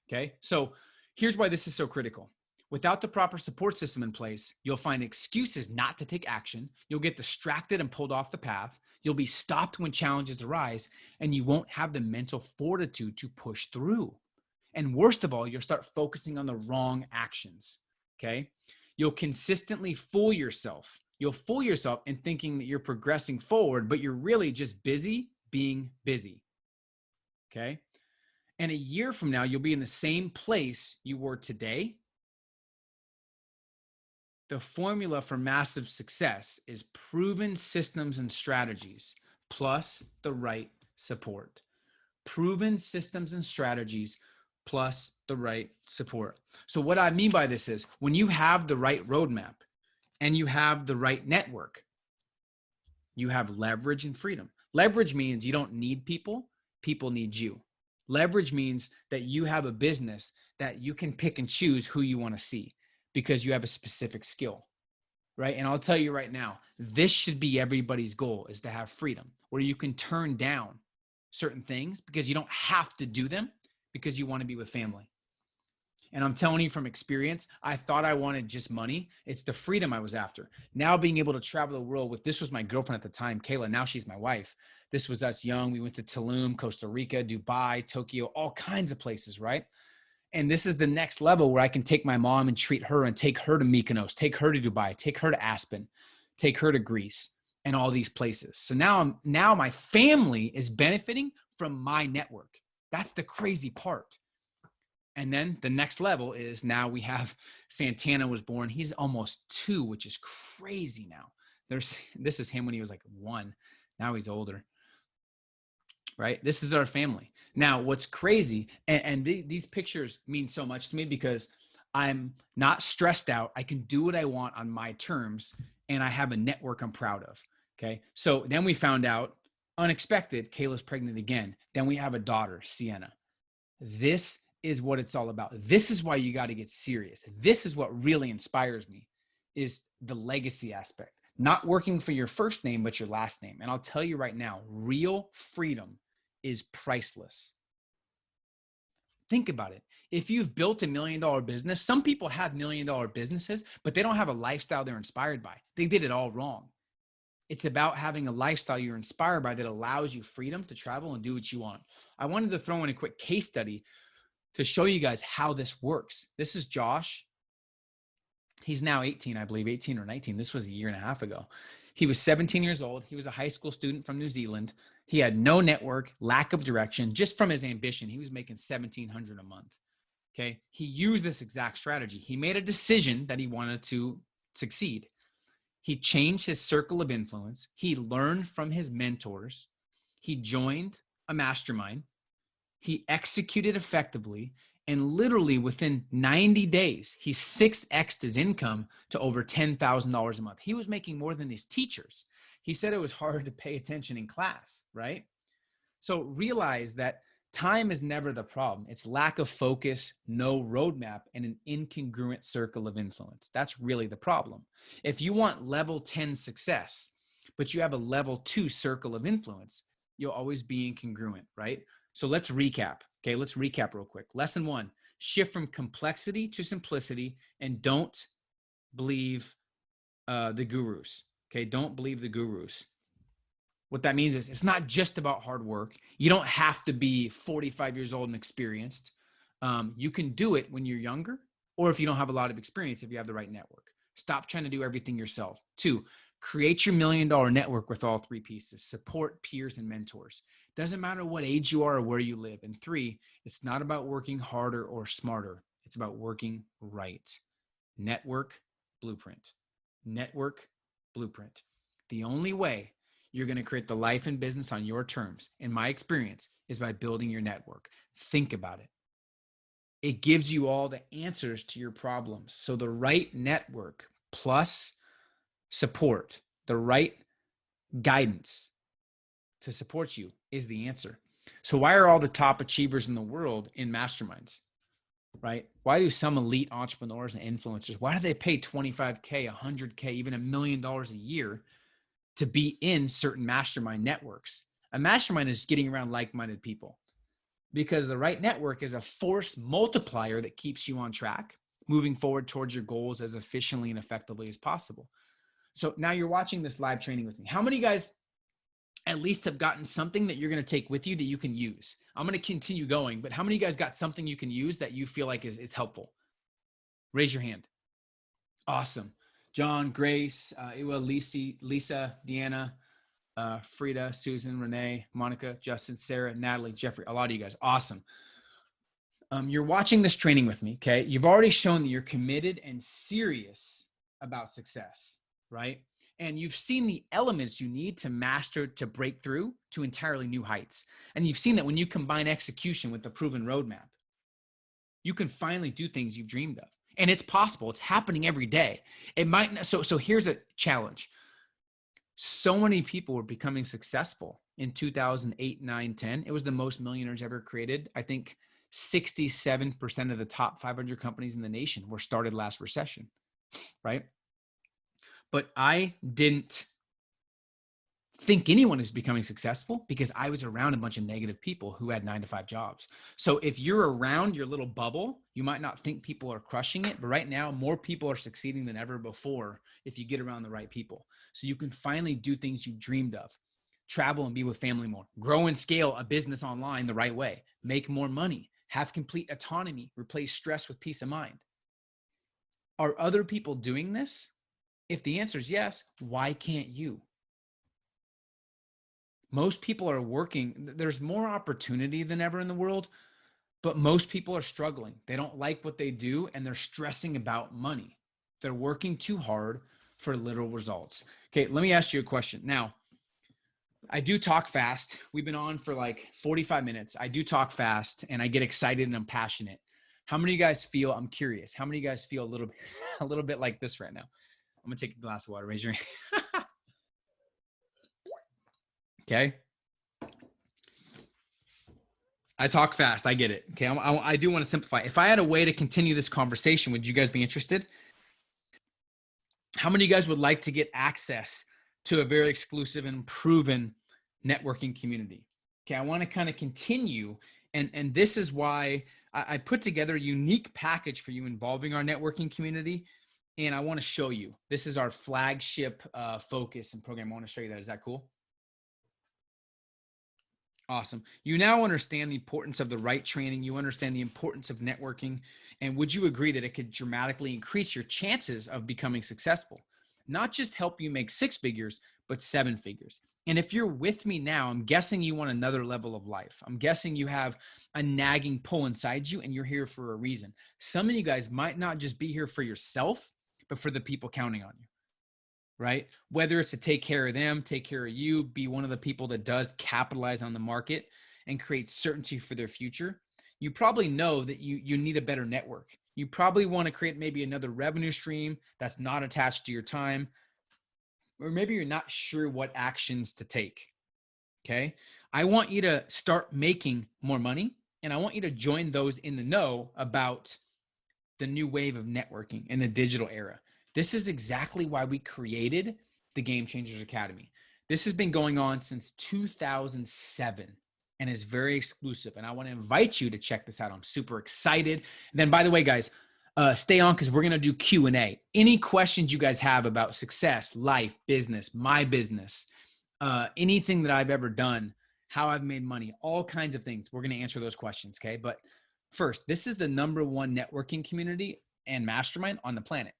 S2: Okay. So here's why this is so critical. Without the proper support system in place, you'll find excuses not to take action. You'll get distracted and pulled off the path. You'll be stopped when challenges arise, and you won't have the mental fortitude to push through. And worst of all, you'll start focusing on the wrong actions, okay? You'll consistently fool yourself. You'll fool yourself in thinking that you're progressing forward, but you're really just busy being busy, okay? And a year from now, you'll be in the same place you were today. The formula for massive success is proven systems and strategies plus the right support. Proven systems and strategies plus the right support. So what I mean by this is when you have the right roadmap and you have the right network, you have leverage and freedom. Leverage means you don't need people, people need you. Leverage means that you have a business that you can pick and choose who you want to see because you have a specific skill, right? And I'll tell you right now, this should be everybody's goal, is to have freedom where you can turn down certain things because you don't have to do them because you want to be with family. And I'm telling you from experience, I thought I wanted just money. It's the freedom I was after. Now being able to travel the world with, this was my girlfriend at the time, Kayla. Now she's my wife. This was us young. We went to Tulum, Costa Rica, Dubai, Tokyo, all kinds of places, right? And this is the next level where I can take my mom and treat her and take her to Mykonos, take her to Dubai, take her to Aspen, take her to Greece and all these places. So now my family is benefiting from my network. That's the crazy part. And then the next level is now we have Santana was born. He's almost 2, which is crazy now. This is him when he was like 1. Now he's older. right? This is our family. Now, what's crazy, and these pictures mean so much to me because I'm not stressed out. I can do what I want on my terms, and I have a network I'm proud of. Okay. So then we found out, unexpected, Kayla's pregnant again. Then we have a daughter, Sienna. This is what it's all about. This is why you got to get serious. This is what really inspires me, is the legacy aspect. Not working for your first name, but your last name. And I'll tell you right now, real freedom is priceless. Think about it. If you've built $1 million business, some people have $1 million businesses, but they don't have a lifestyle they're inspired by. They did it all wrong. It's about having a lifestyle you're inspired by that allows you freedom to travel and do what you want. I wanted to throw in a quick case study to show you guys how this works. This is Josh. He's now 18, I believe, 18 or 19. This was a year and a half ago. He was 17 years old. He was a high school student from New Zealand. He had no network, lack of direction, just from his ambition. He was making $1,700 a month. Okay. He used this exact strategy. He made a decision that he wanted to succeed. He changed his circle of influence. He learned from his mentors. He joined a mastermind. He executed effectively. And literally within 90 days, he 6x'd his income to over $10,000 a month. He was making more than his teachers. He said it was hard to pay attention in class, right? So realize that time is never the problem. It's lack of focus, no roadmap, and an incongruent circle of influence. That's really the problem. If you want level 10 success, but you have a level 2 circle of influence, you'll always be incongruent, right? So let's recap. Okay, let's recap real quick. Lesson 1, shift from complexity to simplicity, and don't believe the gurus. Okay, don't believe the gurus. What that means is it's not just about hard work. You don't have to be 45 years old and experienced. You can do it when you're younger, or if you don't have a lot of experience, if you have the right network. Stop trying to do everything yourself. 2, create your $1 million network with all 3 pieces. Support peers and mentors. Doesn't matter what age you are or where you live. And 3, it's not about working harder or smarter. It's about working right. Network blueprint. Network blueprint. The only way you're going to create the life and business on your terms, in my experience, is by building your network. Think about it. It gives you all the answers to your problems. So the right network plus support, the right guidance to support you is the answer. So why are all the top achievers in the world in masterminds, right? Why do some elite entrepreneurs and influencers, why do they pay $25K, $100K, even $1 million a year to be in certain mastermind networks? A mastermind is getting around like-minded people, because the right network is a force multiplier that keeps you on track, moving forward towards your goals as efficiently and effectively as possible. So now you're watching this live training with me. How many guys at least have gotten something that you're going to take with you that you can use? I'm going to continue going, but how many of you guys got something you can use that you feel like is helpful? Raise your hand. Awesome. John, Grace, Iwa, Lisa, Deanna, Frida, Susan, Renee, Monica, Justin, Sarah, Natalie, Jeffrey, a lot of you guys. Awesome. You're watching this training with me, okay? You've already shown that you're committed and serious about success, right? And you've seen the elements you need to master, to break through to entirely new heights. And you've seen that when you combine execution with the proven roadmap, you can finally do things you've dreamed of. And it's possible. It's happening every day. It might not. So here's a challenge. So many people were becoming successful in 2008, 9, 10. It was the most millionaires ever created. I think 67% of the top 500 companies in the nation were started last recession, right? But I didn't think anyone was becoming successful because I was around a bunch of negative people who had 9-to-5 jobs. So if you're around your little bubble, you might not think people are crushing it, but right now more people are succeeding than ever before if you get around the right people. So you can finally do things you dreamed of. Travel and be with family more. Grow and scale a business online the right way. Make more money. Have complete autonomy. Replace stress with peace of mind. Are other people doing this? If the answer is yes, why can't you? Most people are working. There's more opportunity than ever in the world, but most people are struggling. They don't like what they do, and they're stressing about money. They're working too hard for little results. Okay, let me ask you a question. Now, I do talk fast. We've been on for like 45 minutes. I do talk fast and I get excited and I'm passionate. How many of you guys feel, I'm curious, how many of you guys feel a little bit like this right now? I'm gonna take a glass of water, raise your hand. Okay. I talk fast. I get it. Okay. I do want to simplify. If I had a way to continue this conversation, would you guys be interested? How many of you guys would like to get access to a very exclusive and proven networking community? Okay. I want to kind of continue. And this is why I put together a unique package for you involving our networking community. And I want to show you. This is our flagship focus and program. I want to show you that. Is that cool? Awesome. You now understand the importance of the right training. You understand the importance of networking. And would you agree that it could dramatically increase your chances of becoming successful? Not just help you make 6 figures, but 7 figures. And if you're with me now, I'm guessing you want another level of life. I'm guessing you have a nagging pull inside you and you're here for a reason. Some of you guys might not just be here for yourself, but for the people counting on you. Right? Whether it's to take care of them, take care of you, be one of the people that does capitalize on the market and create certainty for their future. You probably know that you need a better network. You probably want to create maybe another revenue stream that's not attached to your time, or maybe you're not sure what actions to take. Okay. I want you to start making more money and I want you to join those in the know about the new wave of networking in the digital era. This is exactly why we created the Game Changers Academy. This has been going on since 2007 and is very exclusive. And I want to invite you to check this out. I'm super excited. And then, by the way, guys, stay on because we're going to do Q&A. Any questions you guys have about success, life, business, my business, anything that I've ever done, how I've made money, all kinds of things. We're going to answer those questions, okay? But first, this is the #1 networking community and mastermind on the planet.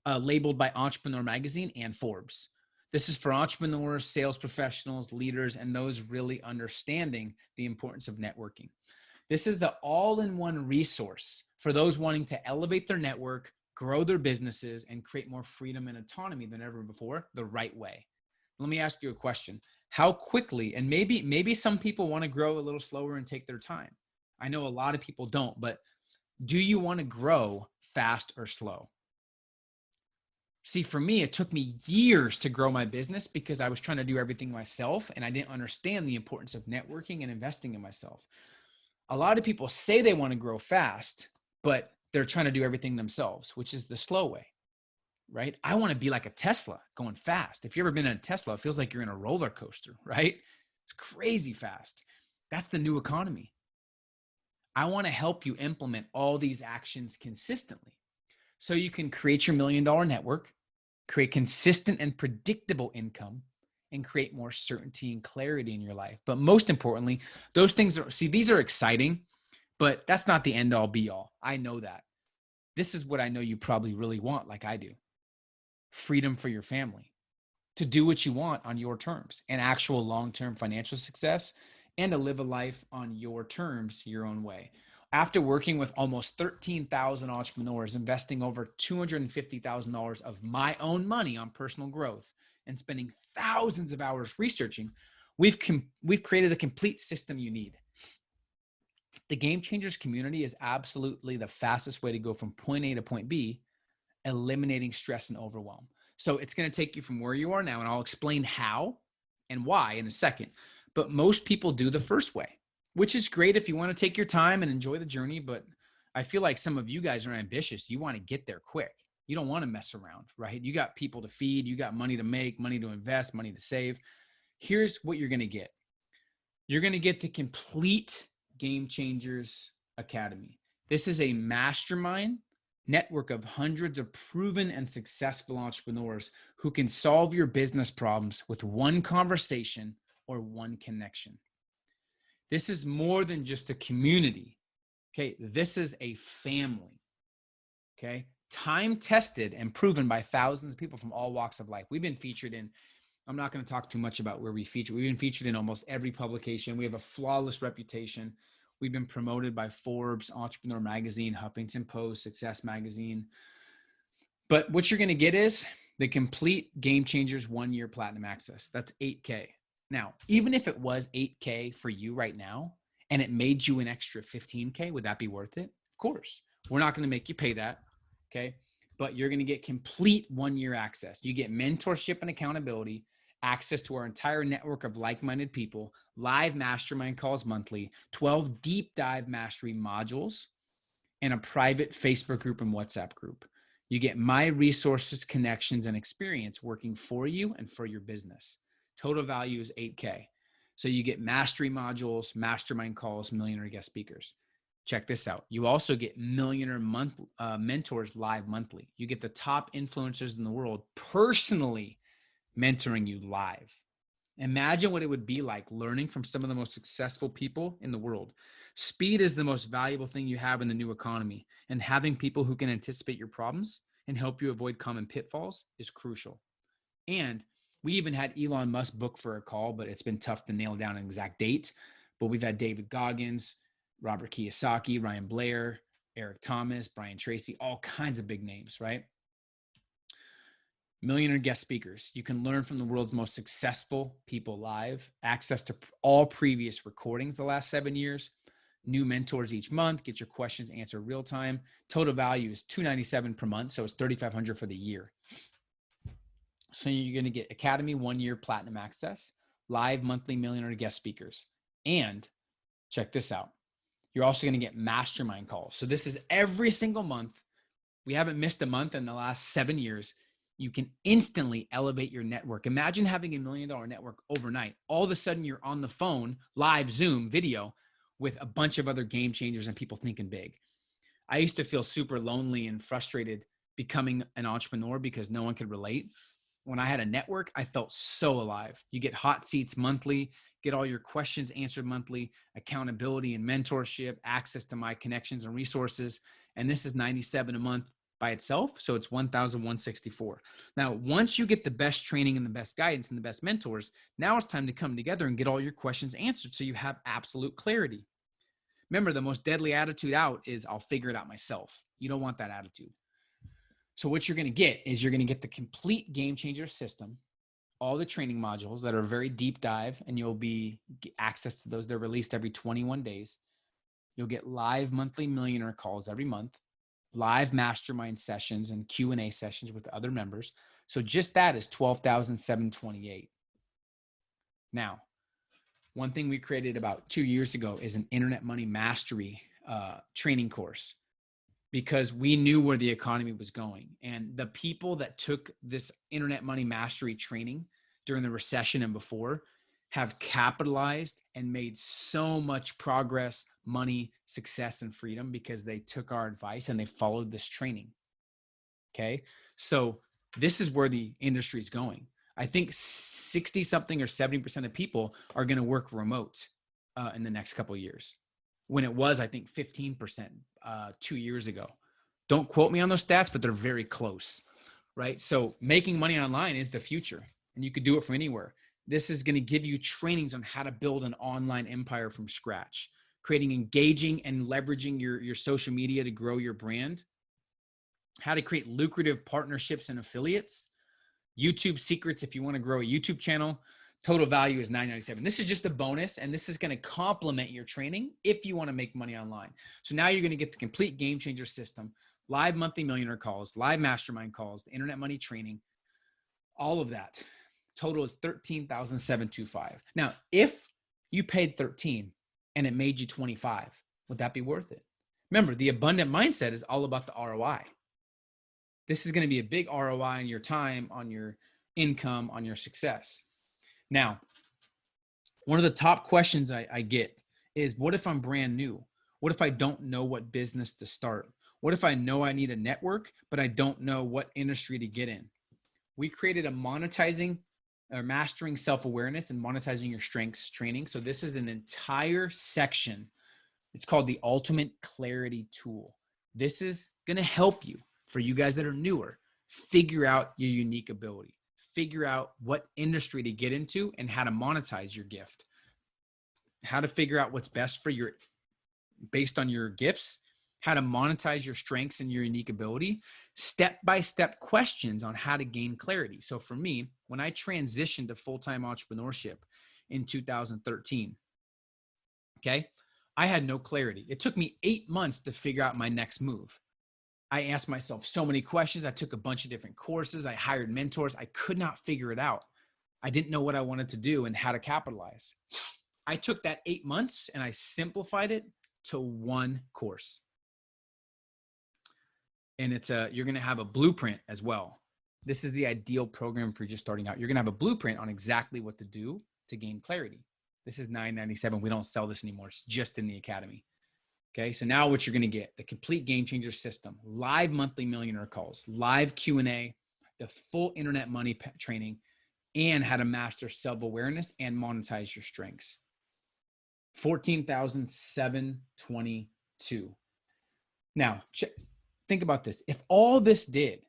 S2: Labeled by Entrepreneur Magazine and Forbes. This is for entrepreneurs, sales professionals, leaders, and those really understanding the importance of networking. This is the all-in-one resource for those wanting to elevate their network, grow their businesses, and create more freedom and autonomy than ever before the right way. Let me ask you a question. How quickly, and maybe some people want to grow a little slower and take their time. I know a lot of people don't, but do you want to grow fast or slow? See, for me, it took me years to grow my business because I was trying to do everything myself and I didn't understand the importance of networking and investing in myself. A lot of people say they want to grow fast, but they're trying to do everything themselves, which is the slow way, right? I want to be like a Tesla going fast. If you've ever been in a Tesla, it feels like you're in a roller coaster, right? It's crazy fast. That's the new economy. I want to help you implement all these actions consistently. So you can create your $1 million network, create consistent and predictable income, and create more certainty and clarity in your life. But most importantly, those things these are exciting, but that's not the end all be all. I know that. This is what I know you probably really want, like I do. Freedom for your family, to do what you want on your terms, and actual long-term financial success, and to live a life on your terms, your own way. After working with almost 13,000 entrepreneurs, investing over $250,000 of my own money on personal growth, and spending thousands of hours researching, we've created the complete system you need. The Game Changers community is absolutely the fastest way to go from point A to point B, eliminating stress and overwhelm. So it's going to take you from where you are now, and I'll explain how and why in a second. But most people do the first way, which is great if you want to take your time and enjoy the journey. But I feel like some of you guys are ambitious. You want to get there quick. You don't want to mess around, right? You got people to feed. You got money to make, money to invest, money to save. Here's what you're going to get. You're going to get the complete Game Changers Academy. This is a mastermind network of hundreds of proven and successful entrepreneurs who can solve your business problems with one conversation or one connection. This is more than just a community. Okay. This is a family. Okay. Time tested and proven by thousands of people from all walks of life. We've been featured in, I'm not going to talk too much about where we feature. We've been featured in almost every publication. We have a flawless reputation. We've been promoted by Forbes, Entrepreneur Magazine, Huffington Post, Success Magazine. But what you're going to get is the complete Game Changers 1-year platinum access. That's $8K. Now, even if it was 8K for you right now and it made you an extra 15K, would that be worth it? Of course. We're not going to make you pay that. Okay. But you're going to get complete 1-year access. You get mentorship and accountability, access to our entire network of like-minded people, live mastermind calls monthly, 12 deep dive mastery modules, and a private Facebook group and WhatsApp group. You get my resources, connections, and experience working for you and for your business. Total value is 8K. So you get mastery modules, mastermind calls, millionaire guest speakers. Check this out. You also get millionaire mentors live monthly. You get the top influencers in the world personally mentoring you live. Imagine what it would be like learning from some of the most successful people in the world. Speed is the most valuable thing you have in the new economy, and having people who can anticipate your problems and help you avoid common pitfalls is crucial. And we even had Elon Musk book for a call, but it's been tough to nail down an exact date. But we've had David Goggins, Robert Kiyosaki, Ryan Blair, Eric Thomas, Brian Tracy, all kinds of big names, right? Millionaire guest speakers. You can learn from the world's most successful people live, access to all previous recordings the last 7 years, new mentors each month, get your questions answered real time. Total value is $297 per month, so it's $3,500 for the year. So you're going to get Academy 1-year platinum access, live monthly millionaire guest speakers, and check this out. You're also going to get mastermind calls. So this is every single month. We haven't missed a month in the last 7 years. You can instantly elevate your network. Imagine having $1 million network overnight. All of a sudden you're on the phone, live Zoom video with a bunch of other game changers and people thinking big. I used to feel super lonely and frustrated becoming an entrepreneur because no one could relate. When I had a network, I felt so alive. You get hot seats monthly, get all your questions answered monthly, accountability and mentorship, access to my connections and resources. And this is $97 a month by itself. So it's $1,164. Now, once you get the best training and the best guidance and the best mentors, now it's time to come together and get all your questions answered so you have absolute clarity. Remember, the most deadly attitude out is I'll figure it out myself. You don't want that attitude. So what you're going to get is you're going to get the complete game changer system, all the training modules that are very deep dive, and you'll be access to those. They're released every 21 days. You'll get live monthly millionaire calls every month, live mastermind sessions and Q&A sessions with other members. So just that is $12,728. Now, one thing we created about 2 years ago is an internet money mastery training course, because we knew where the economy was going. And the people that took this internet money mastery training during the recession and before have capitalized and made so much progress, money, success, and freedom because they took our advice and they followed this training. Okay. So this is where the industry is going. I think 60 something or 70% of people are going to work remote in the next couple of years, when it was, I think, 15% 2 years ago. Don't quote me on those stats, but they're very close, right? So making money online is the future, and you could do it from anywhere. This is going to give you trainings on how to build an online empire from scratch, creating engaging and leveraging your social media to grow your brand, how to create lucrative partnerships and affiliates, YouTube secrets if you want to grow a YouTube channel. Total value is $997. This is just a bonus, and this is going to complement your training if you want to make money online. So now you're going to get the complete game changer system, live monthly millionaire calls, live mastermind calls, the internet money training, all of that. Total is $13,725. Now, if you paid 13 and it made you 25, would that be worth it? Remember, the abundant mindset is all about the ROI. This is going to be a big ROI on your time, on your income, on your success. Now, one of the top questions I get is, what if I'm brand new? What if I don't know what business to start? What if I know I need a network, but I don't know what industry to get in? We created a monetizing or mastering self-awareness and monetizing your strengths training. So this is an entire section. It's called the Ultimate Clarity Tool. This is going to help you, for you guys that are newer, figure out your unique ability, figure out what industry to get into and how to monetize your gift, how to figure out what's best for your, based on your gifts, how to monetize your strengths and your unique ability, step-by-step questions on how to gain clarity. So for me, when I transitioned to full-time entrepreneurship, in 2013. Okay. I had no clarity. It took me 8 months to figure out my next move. I asked myself so many questions. I took a bunch of different courses. I hired mentors. I could not figure it out. I didn't know what I wanted to do and how to capitalize. I took that 8 months and I simplified it to one course. And you're going to have a blueprint as well. This is the ideal program for just starting out. You're going to have a blueprint on exactly what to do to gain clarity. This is $997. We don't sell this anymore. It's just in the academy. Okay. So now what you're going to get, the complete game changer system, live monthly millionaire calls, live Q&A, the full internet money training, and how to master self-awareness and monetize your strengths. $14,722. Now, think about this. If all this did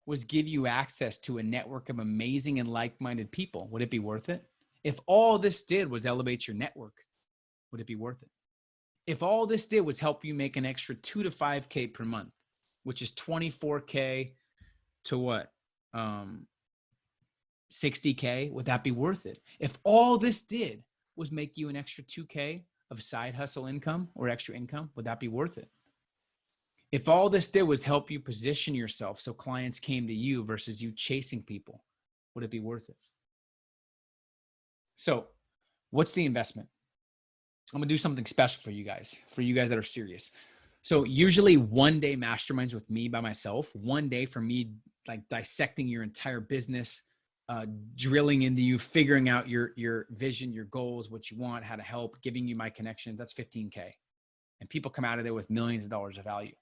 S2: was give you access to a network of amazing and like-minded people, would it be worth it? If all this did was elevate your network, would it be worth it? If all this did was help you make an extra 2 to 5K per month, which is 24K to what? 60K, would that be worth it? If all this did was make you an extra 2K of side hustle income or extra income, would that be worth it? If all this did was help you position yourself so clients came to you versus you chasing people, would it be worth it? So what's the investment? I'm gonna do something special for you guys that are serious. So usually 1 day masterminds with me by myself, 1 day for me, like dissecting your entire business, drilling into you, figuring out your vision, your goals, what you want, how to help, giving you my connections. That's $15K. And people come out of there with millions of dollars of value.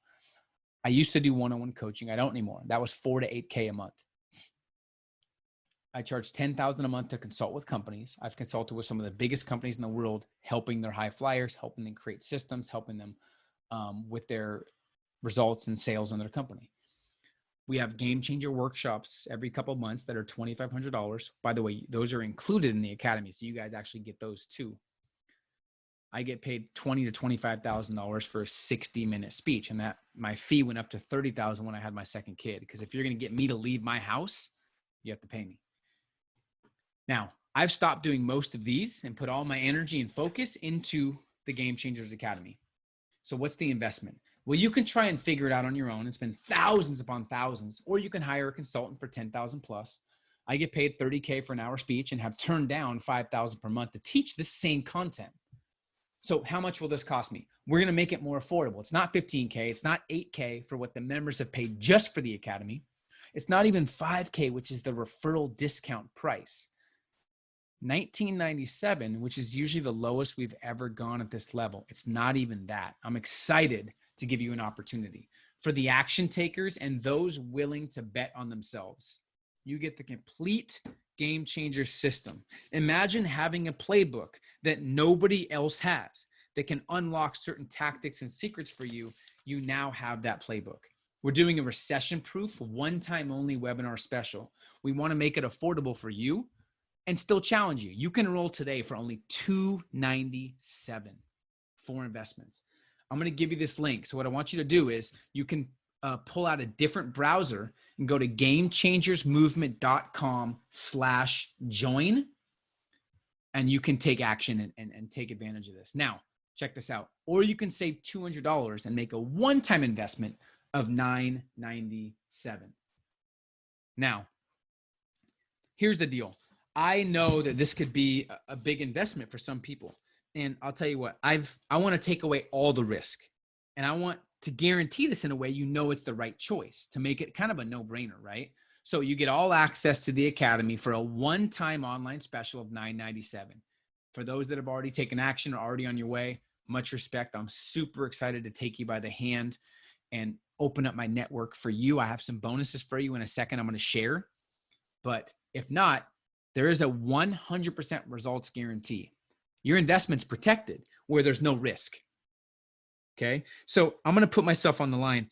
S2: I used to do one-on-one coaching. I don't anymore. That was 4 to 8K a month. I charge $10,000 a month to consult with companies. I've consulted with some of the biggest companies in the world, helping their high flyers, helping them create systems, helping them with their results and sales in their company. We have game changer workshops every couple of months that are $2,500. By the way, those are included in the academy, so you guys actually get those too. I get paid $20,000 to $25,000 for a 60-minute speech, and that my fee went up to $30,000 when I had my second kid. Because if you're going to get me to leave my house, you have to pay me. Now, I've stopped doing most of these and put all my energy and focus into the Game Changers Academy. So what's the investment? Well, you can try and figure it out on your own and spend thousands upon thousands, or you can hire a consultant for 10,000 plus. I get paid $30K for an hour speech and have turned down 5,000 per month to teach the same content. So how much will this cost me? We're going to make it more affordable. It's not $15K. It's not $8K for what the members have paid just for the academy. It's not even $5K, which is the referral discount price. $1997, which is usually the lowest we've ever gone at this level. It's not even that. I'm excited to give you an opportunity for the action takers and those willing to bet on themselves. You get the complete game changer system. Imagine having a playbook that nobody else has that can unlock certain tactics and secrets for you. You now have that playbook. We're doing a recession-proof, one-time only webinar special. We want to make it affordable for you and still challenge you. You can enroll today for only $297 for investments. I'm going to give you this link. So what I want you to do is you can pull out a different browser and go to gamechangersmovement.com/join, and you can take action and take advantage of this. Now, check this out. Or you can save $200 and make a one-time investment of $997. Now, here's the deal. I know that this could be a big investment for some people. And I'll tell you what, I want to take away all the risk. And I want to guarantee this in a way you know it's the right choice to make it kind of a no-brainer, right? So you get all access to the academy for a one-time online special of $997. For those that have already taken action or already on your way, much respect. I'm super excited to take you by the hand and open up my network for you. I have some bonuses for you in a second I'm going to share. But if not, there is a 100% results guarantee. Your investment's protected where there's no risk. Okay. So I'm going to put myself on the line.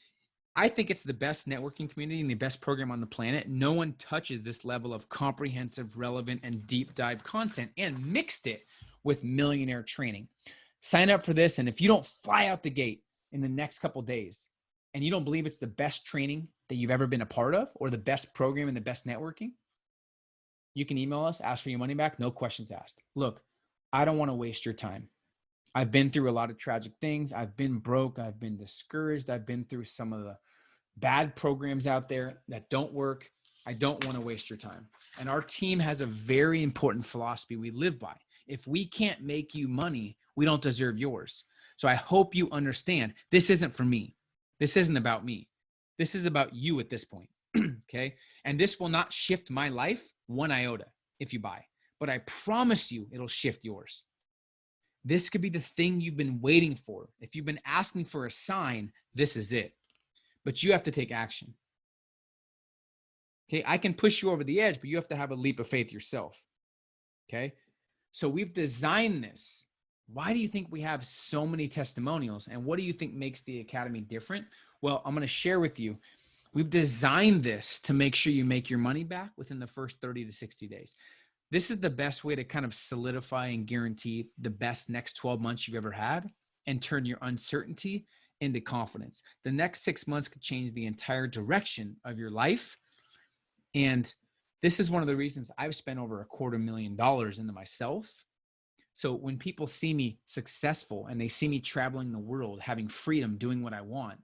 S2: I think it's the best networking community and the best program on the planet. No one touches this level of comprehensive, relevant, and deep dive content and mixed it with millionaire training. Sign up for this. And if you don't fly out the gate in the next couple of days and you don't believe it's the best training that you've ever been a part of or the best program and the best networking, You can email us, ask for your money back, no questions asked. Look, I don't want to waste your time. I've been through a lot of tragic things. I've been broke. I've been discouraged. I've been through some of the bad programs out there that don't work. I don't want to waste your time. And our team has a very important philosophy we live by. If we can't make you money, we don't deserve yours. So I hope you understand this isn't for me. This isn't about me. This is about you at this point. Okay. And this will not shift my life one iota if you buy, but I promise you it'll shift yours. This could be the thing you've been waiting for. If you've been asking for a sign, this is it. But you have to take action. Okay, I can push you over the edge, but you have to have a leap of faith yourself. Okay, so we've designed this. Why do you think we have so many testimonials? And what do you think makes the Academy different? Well, I'm going to share with you. We've designed this to make sure you make your money back within the first 30 to 60 days. This is the best way to kind of solidify and guarantee the best next 12 months you've ever had and turn your uncertainty into confidence. The next 6 months could change the entire direction of your life. And this is one of the reasons I've spent over $250,000 into myself. So when people see me successful and they see me traveling the world, having freedom, doing what I want,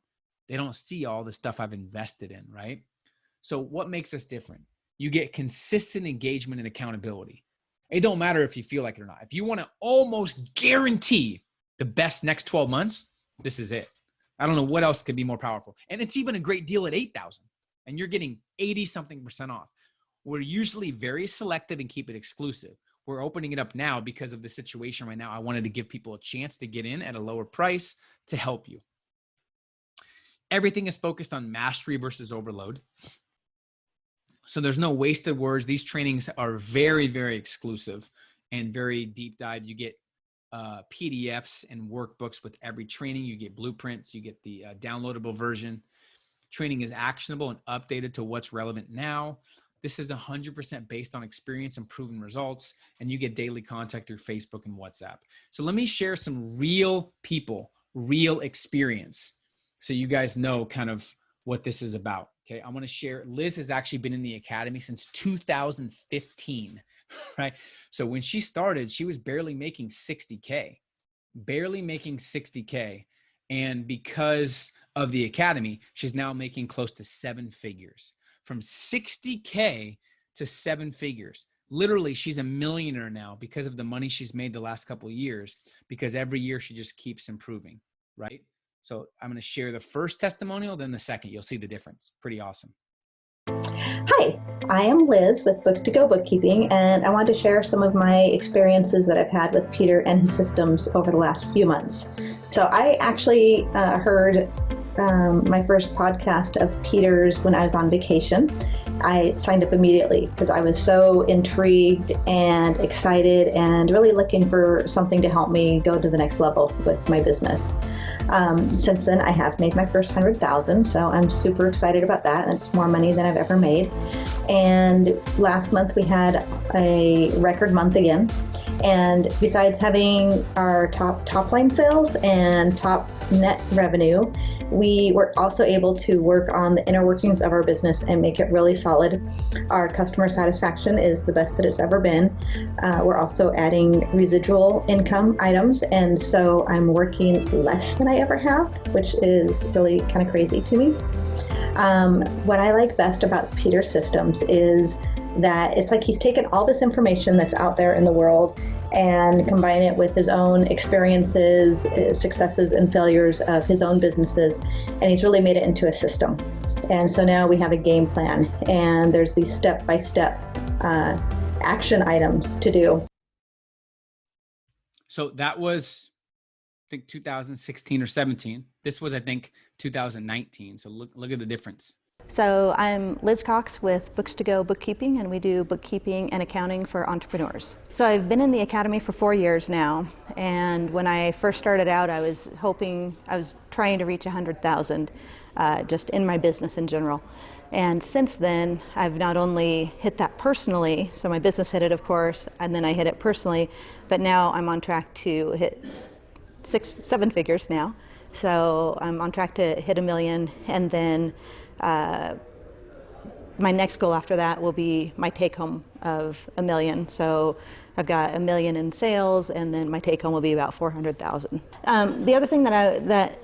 S2: they don't see all the stuff I've invested in, right? So what makes us different? You get consistent engagement and accountability. It don't matter if you feel like it or not. If you want to almost guarantee the best next 12 months, this is it. I don't know what else could be more powerful. And it's even a great deal at $8,000 and you're getting 80-something% off. We're usually very selective and keep it exclusive. We're opening it up now because of the situation right now. I wanted to give people a chance to get in at a lower price to help you. Everything is focused on mastery versus overload. So there's no wasted words. These trainings are very, very exclusive and very deep dive. You get PDFs and workbooks with every training. You get blueprints. You get the downloadable version. Training is actionable and updated to what's relevant now. This is 100% based on experience and proven results. And you get daily contact through Facebook and WhatsApp. So let me share some real people, real experience, so you guys know kind of what this is about. Okay, I'm going to share. Liz has actually been in the Academy since 2015, right? So when she started, she was barely making 60K, barely making 60K. And because of the Academy, she's now making close to 7 figures. From 60K to 7 figures. Literally, she's a millionaire now because of the money she's made the last couple of years, because every year she just keeps improving, right? So I'm going to share the first testimonial, then the second. You'll see the difference. Pretty awesome.
S3: Hi, I am Liz with Books to Go Bookkeeping, and I want to share some of my experiences that I've had with Peter and his systems over the last few months. So I actually heard my first podcast of Peter's when I was on vacation. I signed up immediately because I was so intrigued and excited and really looking for something to help me go to the next level with my business. Since then, I have made my first 100,000, so I'm super excited about that. It's more money than I've ever made. And last month we had a record month again. And besides having our top line sales and top net revenue, we were also able to work on the inner workings of our business and make it really solid. Our customer satisfaction is the best that it's ever been. We're also adding residual income items, and so I'm working less than I ever have, which is really kind of crazy to me. What I like best about Peter's systems is that it's like he's taken all this information that's out there in the world and combined it with his own experiences, successes and failures of his own businesses, and he's really made it into a system. And so now we have a game plan, and there's these step-by-step action items to do.
S2: So that was, I think, 2016 or 17. This was, I think, 2019. So look at the difference.
S4: So I'm Liz Cox with Books to Go Bookkeeping, and we do bookkeeping and accounting for entrepreneurs. So I've been in the Academy for 4 years now, and when I first started out, I was trying to reach 100,000 just in my business in general. And since then, I've not only hit that personally, so my business hit it, of course, and then I hit it personally, but now I'm on track to hit 7 figures now. So I'm on track to hit $1 million, and then my next goal after that will be my take home of $1 million. So I've got $1 million in sales, and then my take home will be about 400,000. The other thing that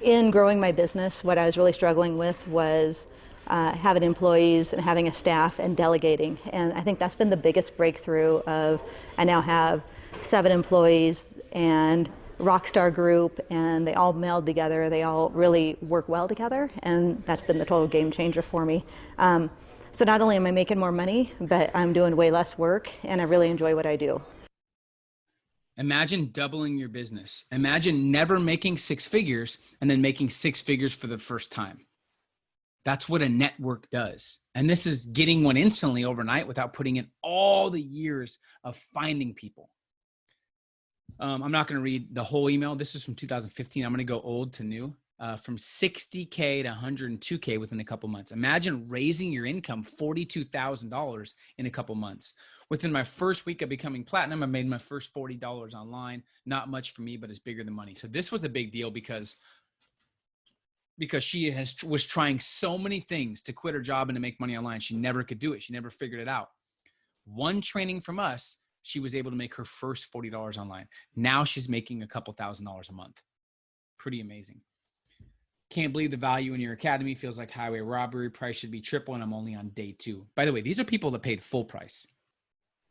S4: in growing my business, what I was really struggling with was having employees and having a staff and delegating. And I think that's been the biggest breakthrough of, I now have 7 employees and rockstar group, and they all meld together. They all really work well together, and that's been the total game changer for me. So not only am I making more money, but I'm doing way less work, and I really enjoy what I do.
S2: Imagine doubling your business. Imagine never making 6 figures and then making 6 figures for the first time. That's what a network does. And this is getting one instantly overnight without putting in all the years of finding people. I'm not going to read the whole email. This is from 2015. I'm going to go old to new, from 60K to 102K within a couple months. Imagine raising your income $42,000 in a couple months. Within my first week of becoming platinum, I made my first $40 online. Not much for me, but it's bigger than money. So this was a big deal because she was trying so many things to quit her job and to make money online. She never could do it. She never figured it out. One training from us, she was able to make her first $40 online. Now she's making a couple $1,000s a month. Pretty amazing. Can't believe the value in your academy. Feels like highway robbery. Price should be triple, and I'm only on day 2. By the way, these are people that paid full price.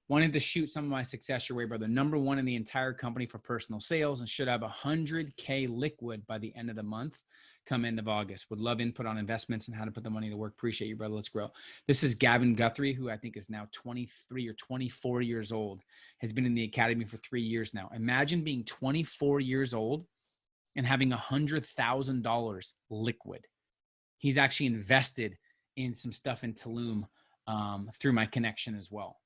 S2: Wanted to shoot some of my success your way, brother. #1 in the entire company for personal sales, and should have 100K liquid by the end of the month. Come end of August. Would love input on investments and how to put the money to work. Appreciate you, brother. Let's grow. This is Gavin Guthrie, who I think is now 23 or 24 years old, has been in the academy for 3 years now. Imagine being 24 years old and having $100,000 liquid. He's actually invested in some stuff in Tulum through my connection as well.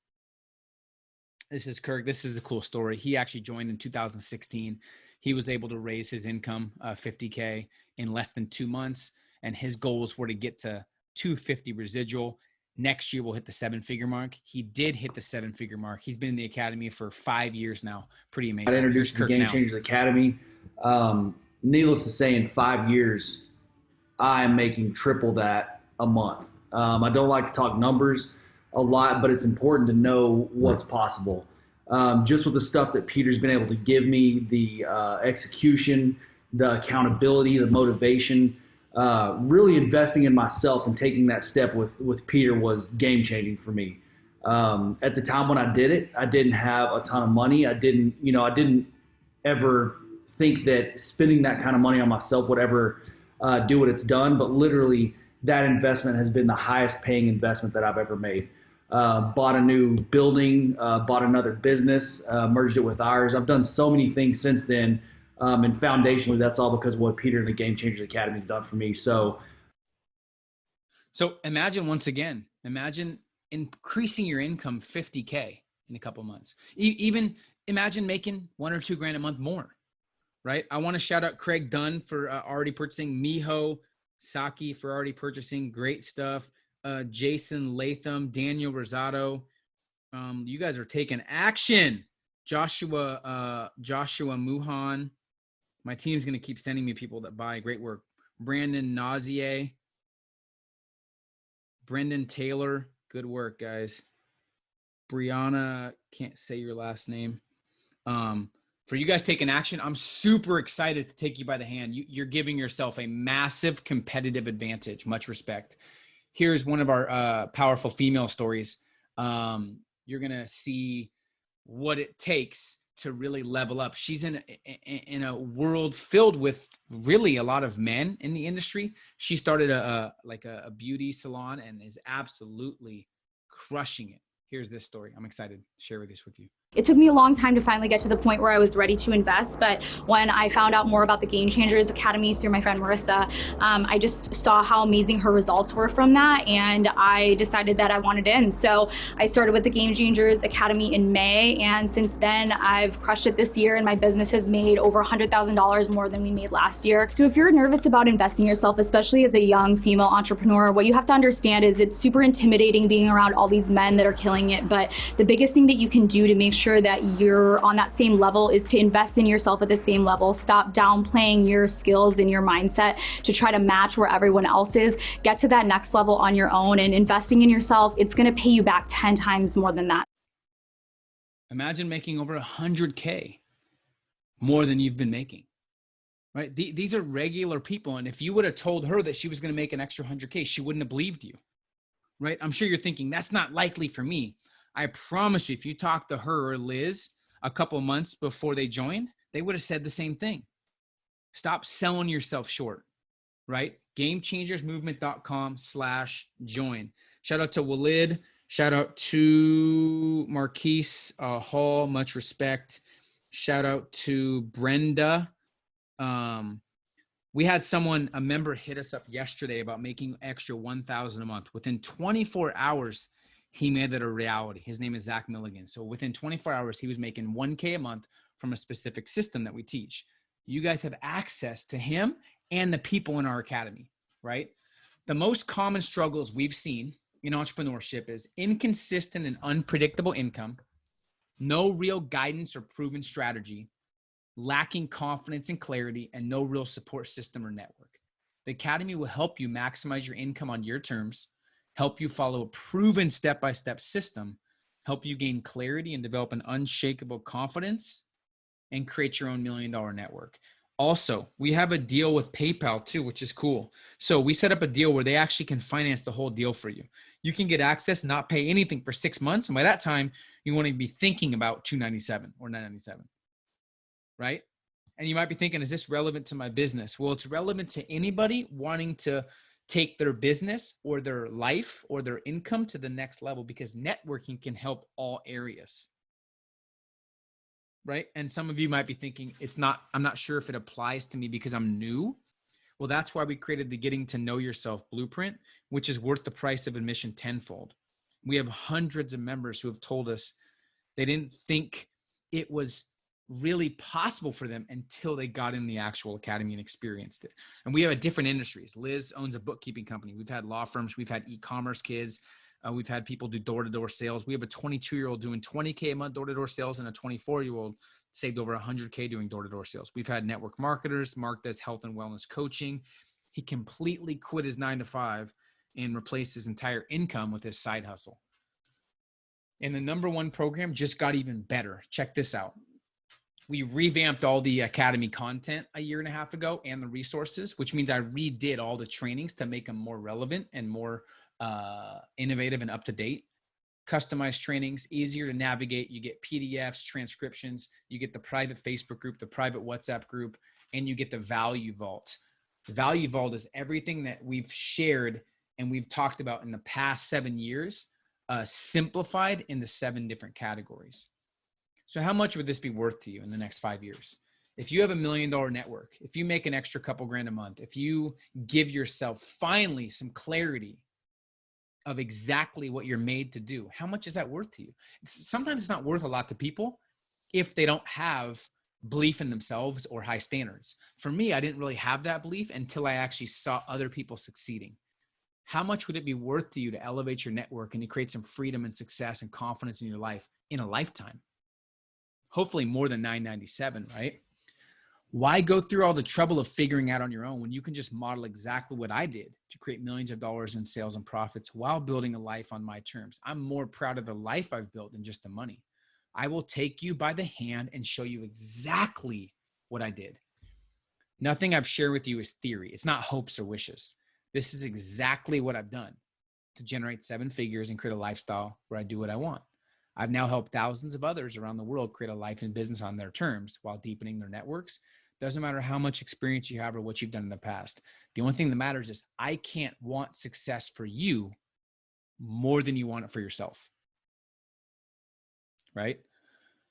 S2: This is Kirk. This is a cool story. He actually joined in 2016. He was able to raise his income 50K in less than 2 months. And his goals were to get to 250 residual. Next year, we'll hit the 7-figure mark. He did hit the 7-figure mark. He's been in the academy for 5 years now. Pretty amazing.
S5: I introduced the Game Changers Academy. Needless to say, in 5 years, I'm making triple that a month. I don't like to talk numbers a lot, but it's important to know what's possible. Just with the stuff that Peter's been able to give me, the execution, the accountability, the motivation, really investing in myself and taking that step with Peter was game changing for me. At the time when I did it, I didn't have a ton of money. I didn't ever think that spending that kind of money on myself would ever do what it's done. But literally, that investment has been the highest paying investment that I've ever made. Bought a new building, bought another business, merged it with ours. I've done so many things since then. And foundationally, that's all because of what Peter and the Game Changers Academy has done for me. So
S2: imagine once again, imagine increasing your income 50K in a couple months. Even imagine making $1 or $2 grand a month more, right? I want to shout out Craig Dunn for already purchasing, Miho Saki for already purchasing. Great stuff. Jason Latham, Daniel Rosado. You guys are taking action. Joshua Muhan. My team's going to keep sending me people that buy. Great work. Brandon Nazier. Brendan Taylor. Good work, guys. Brianna, can't say your last name. For you guys taking action, I'm super excited to take you by the hand. You're giving yourself a massive competitive advantage. Much respect. Here's one of our powerful female stories. You're going to see what it takes to really level up. She's in a world filled with really a lot of men in the industry. She started a beauty salon and is absolutely crushing it. Here's this story. I'm excited to share this with you.
S6: It took me a long time to finally get to the point where I was ready to invest, but when I found out more about the Game Changers Academy through my friend Marissa, I just saw how amazing her results were from that, and I decided that I wanted in. So I started with the Game Changers Academy in May, and since then I've crushed it this year, and my business has made over $100,000 more than we made last year. So if you're nervous about investing yourself, especially as a young female entrepreneur, what you have to understand is it's super intimidating being around all these men that are killing it, but the biggest thing that you can do to make sure that you're on that same level is to invest in yourself at the same level. Stop downplaying your skills and your mindset to try to match where everyone else is. Get to that next level on your own, and investing in yourself, it's going to pay you back 10 times more than that.
S2: Imagine making over 100K more than you've been making, right? These are regular people. And if you would have told her that she was going to make an extra 100K, she wouldn't have believed you, right? I'm sure you're thinking that's not likely for me. I promise you, if you talk to her or Liz a couple months before they joined, they would have said the same thing. Stop selling yourself short, right? GameChangersMovement.com/join. Shout out to Walid. Shout out to Marquise Hall. Much respect. Shout out to Brenda. We had a member hit us up yesterday about making extra $1,000 a month. Within 24 hours, he made it a reality. His name is Zach Milligan. So within 24 hours, he was making $1K a month from a specific system that we teach. You guys have access to him and the people in our academy, right? The most common struggles we've seen in entrepreneurship is inconsistent and unpredictable income, no real guidance or proven strategy, lacking confidence and clarity, and no real support system or network. The academy will help you maximize your income on your terms, help you follow a proven step-by-step system, help you gain clarity and develop an unshakable confidence, and create your own $1 million network. Also, we have a deal with PayPal too, which is cool. So we set up a deal where they actually can finance the whole deal for you. You can get access, not pay anything for 6 months. And by that time, you want to be thinking about $297 or $997, right? And you might be thinking, is this relevant to my business? Well, it's relevant to anybody wanting to take their business or their life or their income to the next level, because networking can help all areas. Right? And some of you might be thinking, I'm not sure if it applies to me because I'm new. Well, that's why we created the Getting to Know Yourself Blueprint, which is worth the price of admission tenfold. We have hundreds of members who have told us they didn't think it was really possible for them until they got in the actual academy and experienced it. And we have different industries. Liz owns a bookkeeping company. We've had law firms. We've had e-commerce kids. We've had people do door-to-door sales. We have a 22-year-old doing 20K a month door-to-door sales, and a 24-year-old saved over 100K doing door-to-door sales. We've had network marketers. Mark does health and wellness coaching. He completely quit his 9-to-5 and replaced his entire income with his side hustle. And the #1 program just got even better. Check this out. We revamped all the academy content a year and a half ago and the resources, which means I redid all the trainings to make them more relevant and more innovative and up-to-date. Customized trainings, easier to navigate. You get PDFs, transcriptions, you get the private Facebook group, the private WhatsApp group, and you get the Value Vault. The Value Vault is everything that we've shared and we've talked about in the past 7 years, simplified into 7 different categories. So how much would this be worth to you in the next 5 years? If you have $1 million network, if you make an extra couple grand a month, if you give yourself finally some clarity of exactly what you're made to do, how much is that worth to you? Sometimes it's not worth a lot to people if they don't have belief in themselves or high standards. For me, I didn't really have that belief until I actually saw other people succeeding. How much would it be worth to you to elevate your network and to create some freedom and success and confidence in your life in a lifetime? Hopefully more than $997, right? Why go through all the trouble of figuring out on your own when you can just model exactly what I did to create millions of dollars in sales and profits while building a life on my terms? I'm more proud of the life I've built than just the money. I will take you by the hand and show you exactly what I did. Nothing I've shared with you is theory. It's not hopes or wishes. This is exactly what I've done to generate 7 figures and create a lifestyle where I do what I want. I've now helped thousands of others around the world create a life and business on their terms while deepening their networks. Doesn't matter how much experience you have or what you've done in the past. The only thing that matters is I can't want success for you more than you want it for yourself, right?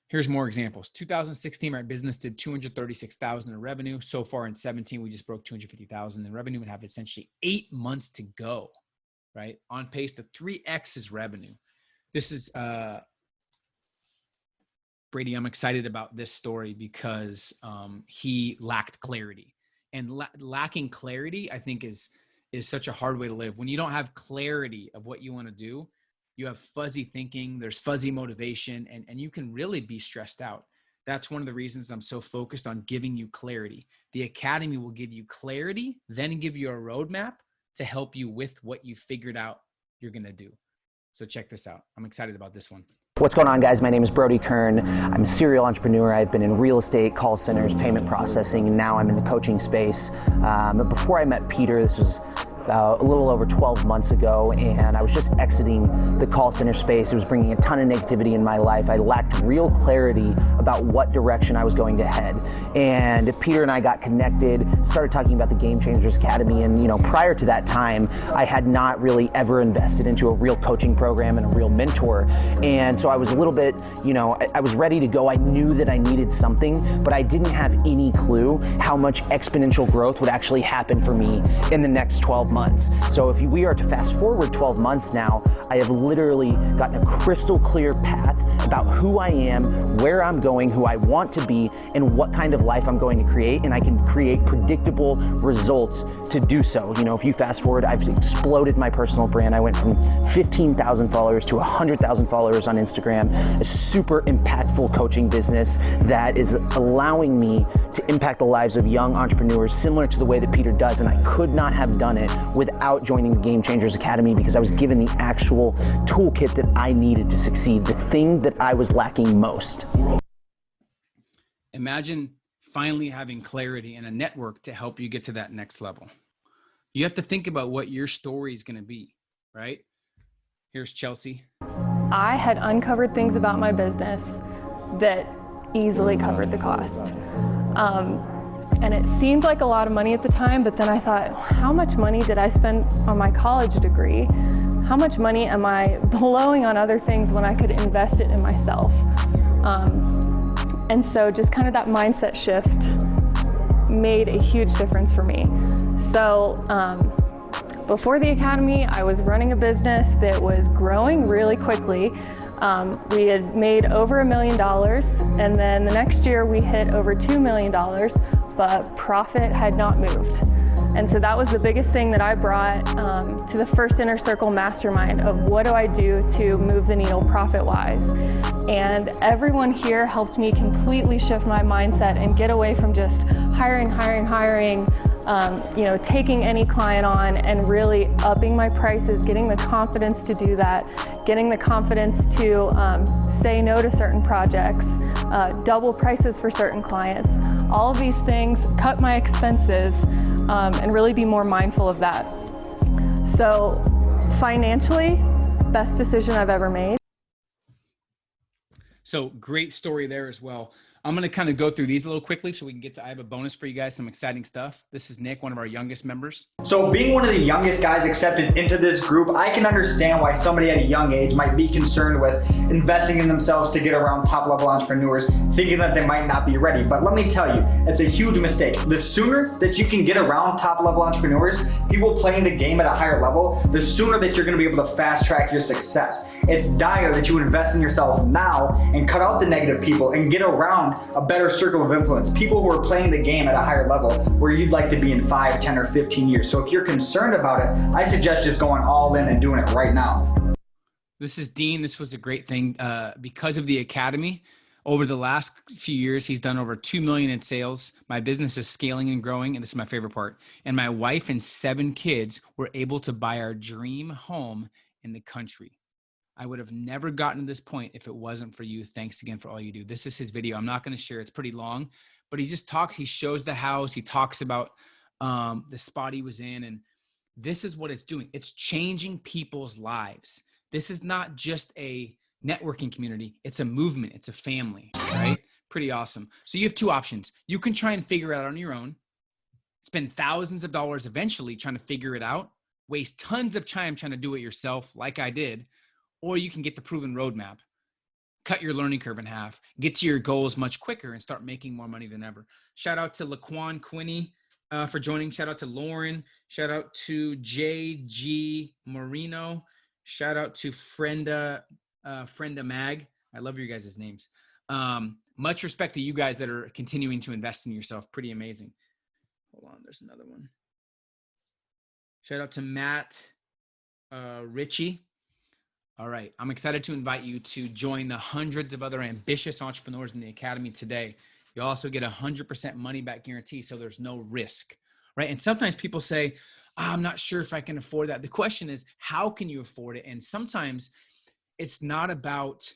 S2: Here's more examples. 2016, my business did $236,000 in revenue. So far in 17, we just broke $250,000 in revenue and have essentially 8 months to go, right? On pace to 3x his revenue. This is, Brady, I'm excited about this story because he lacked clarity, and lacking clarity, I think is such a hard way to live. When you don't have clarity of what you want to do, you have fuzzy thinking, there's fuzzy motivation, and you can really be stressed out. That's one of the reasons I'm so focused on giving you clarity. The Academy will give you clarity, then give you a roadmap to help you with what you figured out you're going to do. So check this out. I'm excited about this one.
S7: What's going on, guys? My name is Brody Kern. I'm a serial entrepreneur. I've been in real estate, call centers, payment processing, and now I'm in the coaching space. But before I met Peter, this was a little over 12 months ago, and I was just exiting the call center space. It was bringing a ton of negativity in my life. I lacked real clarity about what direction I was going to head. And Peter and I got connected, started talking about the Game Changers Academy, and prior to that time, I had not really ever invested into a real coaching program and a real mentor. And so I was a little bit, I was ready to go. I knew that I needed something, but I didn't have any clue how much exponential growth would actually happen for me in the next 12 months. So if we are to fast forward 12 months now, I have literally gotten a crystal clear path about who I am, where I'm going, who I want to be, and what kind of life I'm going to create, and I can create predictable results to do so. If you fast forward, I've exploded my personal brand. I went from 15,000 followers to 100,000 followers on Instagram, a super impactful coaching business that is allowing me to impact the lives of young entrepreneurs similar to the way that Peter does, and I could not have done it without joining the Game Changers Academy because I was given the actual toolkit that I needed to succeed, the thing that I was lacking most.
S2: Imagine finally having clarity and a network to help you get to that next level. You have to think about what your story is going to be, right? Here's Chelsea.
S8: I had uncovered things about my business that easily covered the cost. And it seemed like a lot of money at the time, but then I thought, how much money did I spend on my college degree? How much money am I blowing on other things when I could invest it in myself? And so just kind of that mindset shift made a huge difference for me. So before the Academy, I was running a business that was growing really quickly. We had made over $1 million, and then the next year we hit over $2 million, but profit had not moved. And so that was the biggest thing that I brought to the first Inner Circle Mastermind of what do I do to move the needle profit-wise. And everyone here helped me completely shift my mindset and get away from just hiring, taking any client on and really upping my prices, getting the confidence to do that, getting the confidence to say no to certain projects, double prices for certain clients. All of these things, cut my expenses, and really be more mindful of that. So financially, best decision I've ever made.
S2: So great story there as well. I'm going to kind of go through these a little quickly so we can get to, I have a bonus for you guys, some exciting stuff. This is Nick, one of our youngest members.
S9: So being one of the youngest guys accepted into this group, I can understand why somebody at a young age might be concerned with investing in themselves to get around top level entrepreneurs, thinking that they might not be ready. But let me tell you, it's a huge mistake. The sooner that you can get around top level entrepreneurs, people playing the game at a higher level, the sooner that you're going to be able to fast track your success. It's dire that you invest in yourself now and cut out the negative people and get around a better circle of influence, people who are playing the game at a higher level where you'd like to be in 5, 10, or 15 years. So if you're concerned about it, I suggest just going all in and doing it right now.
S2: This is Dean. This was a great thing because of the Academy. Over the last few years, he's done over 2 million in sales. My business is scaling and growing, and this is my favorite part. And my wife and 7 kids were able to buy our dream home in the country. I would have never gotten to this point if it wasn't for you. Thanks again for all you do. This is his video. I'm not going to share. It's pretty long, but he just talks. He shows the house. He talks about the spot he was in. And this is what it's doing. It's changing people's lives. This is not just a networking community. It's a movement. It's a family, right? Pretty awesome. So you have 2 options. You can try and figure it out on your own, spend thousands of dollars eventually trying to figure it out, waste tons of time trying to do it yourself like I did, or you can get the proven roadmap, cut your learning curve in half, get to your goals much quicker, and start making more money than ever. Shout out to Laquan Quinney for joining. Shout out to Lauren. Shout out to JG Marino. Shout out to Frenda Mag. I love your guys' names. Much respect to you guys that are continuing to invest in yourself. Pretty amazing. Hold on, there's another one. Shout out to Matt Ritchie. All right. I'm excited to invite you to join the hundreds of other ambitious entrepreneurs in the Academy today. You also get 100% money back guarantee, so there's no risk, right? And sometimes people say, I'm not sure if I can afford that. The question is, how can you afford it? And sometimes it's not about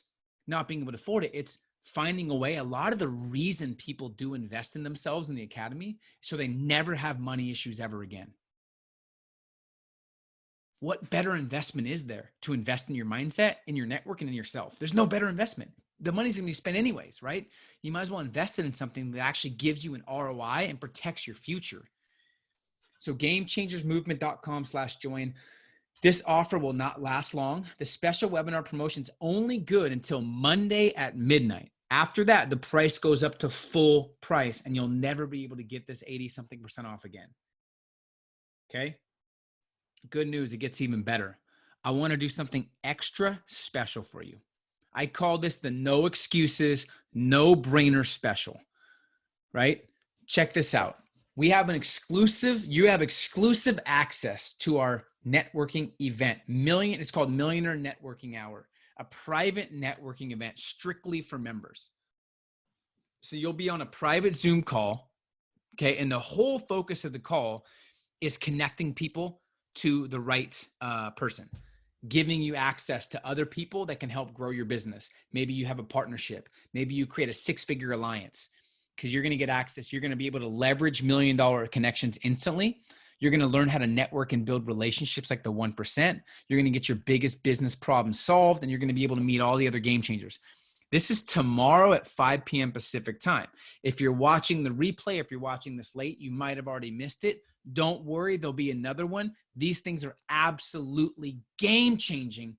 S2: not being able to afford it. It's finding a way. A lot of the reason people do invest in themselves in the Academy, so they never have money issues ever again. What better investment is there to invest in your mindset, in your network, and in yourself? There's no better investment. The money's going to be spent anyways, right? You might as well invest it in something that actually gives you an ROI and protects your future. So gamechangersmovement.com/join. This offer will not last long. The special webinar promotion is only good until Monday at midnight. After that, the price goes up to full price and you'll never be able to get this 80-something% off again. Okay? Good news, it gets even better. I want to do something extra special for you. I call this the no excuses, no brainer special, right? Check this out. You have exclusive access to our networking event. It's called Millionaire Networking Hour, a private networking event strictly for members. So you'll be on a private Zoom call, okay? And the whole focus of the call is connecting people to the right person, giving you access to other people that can help grow your business. Maybe you have a partnership. Maybe you create a 6-figure alliance because you're going to get access. You're going to be able to leverage $1 million connections instantly. You're going to learn how to network and build relationships like the 1%. You're going to get your biggest business problem solved, and you're going to be able to meet all the other game changers. This is tomorrow at 5 p.m. Pacific time. If you're watching the replay, if you're watching this late, you might have already missed it. Don't worry, there'll be another one. These things are absolutely game changing.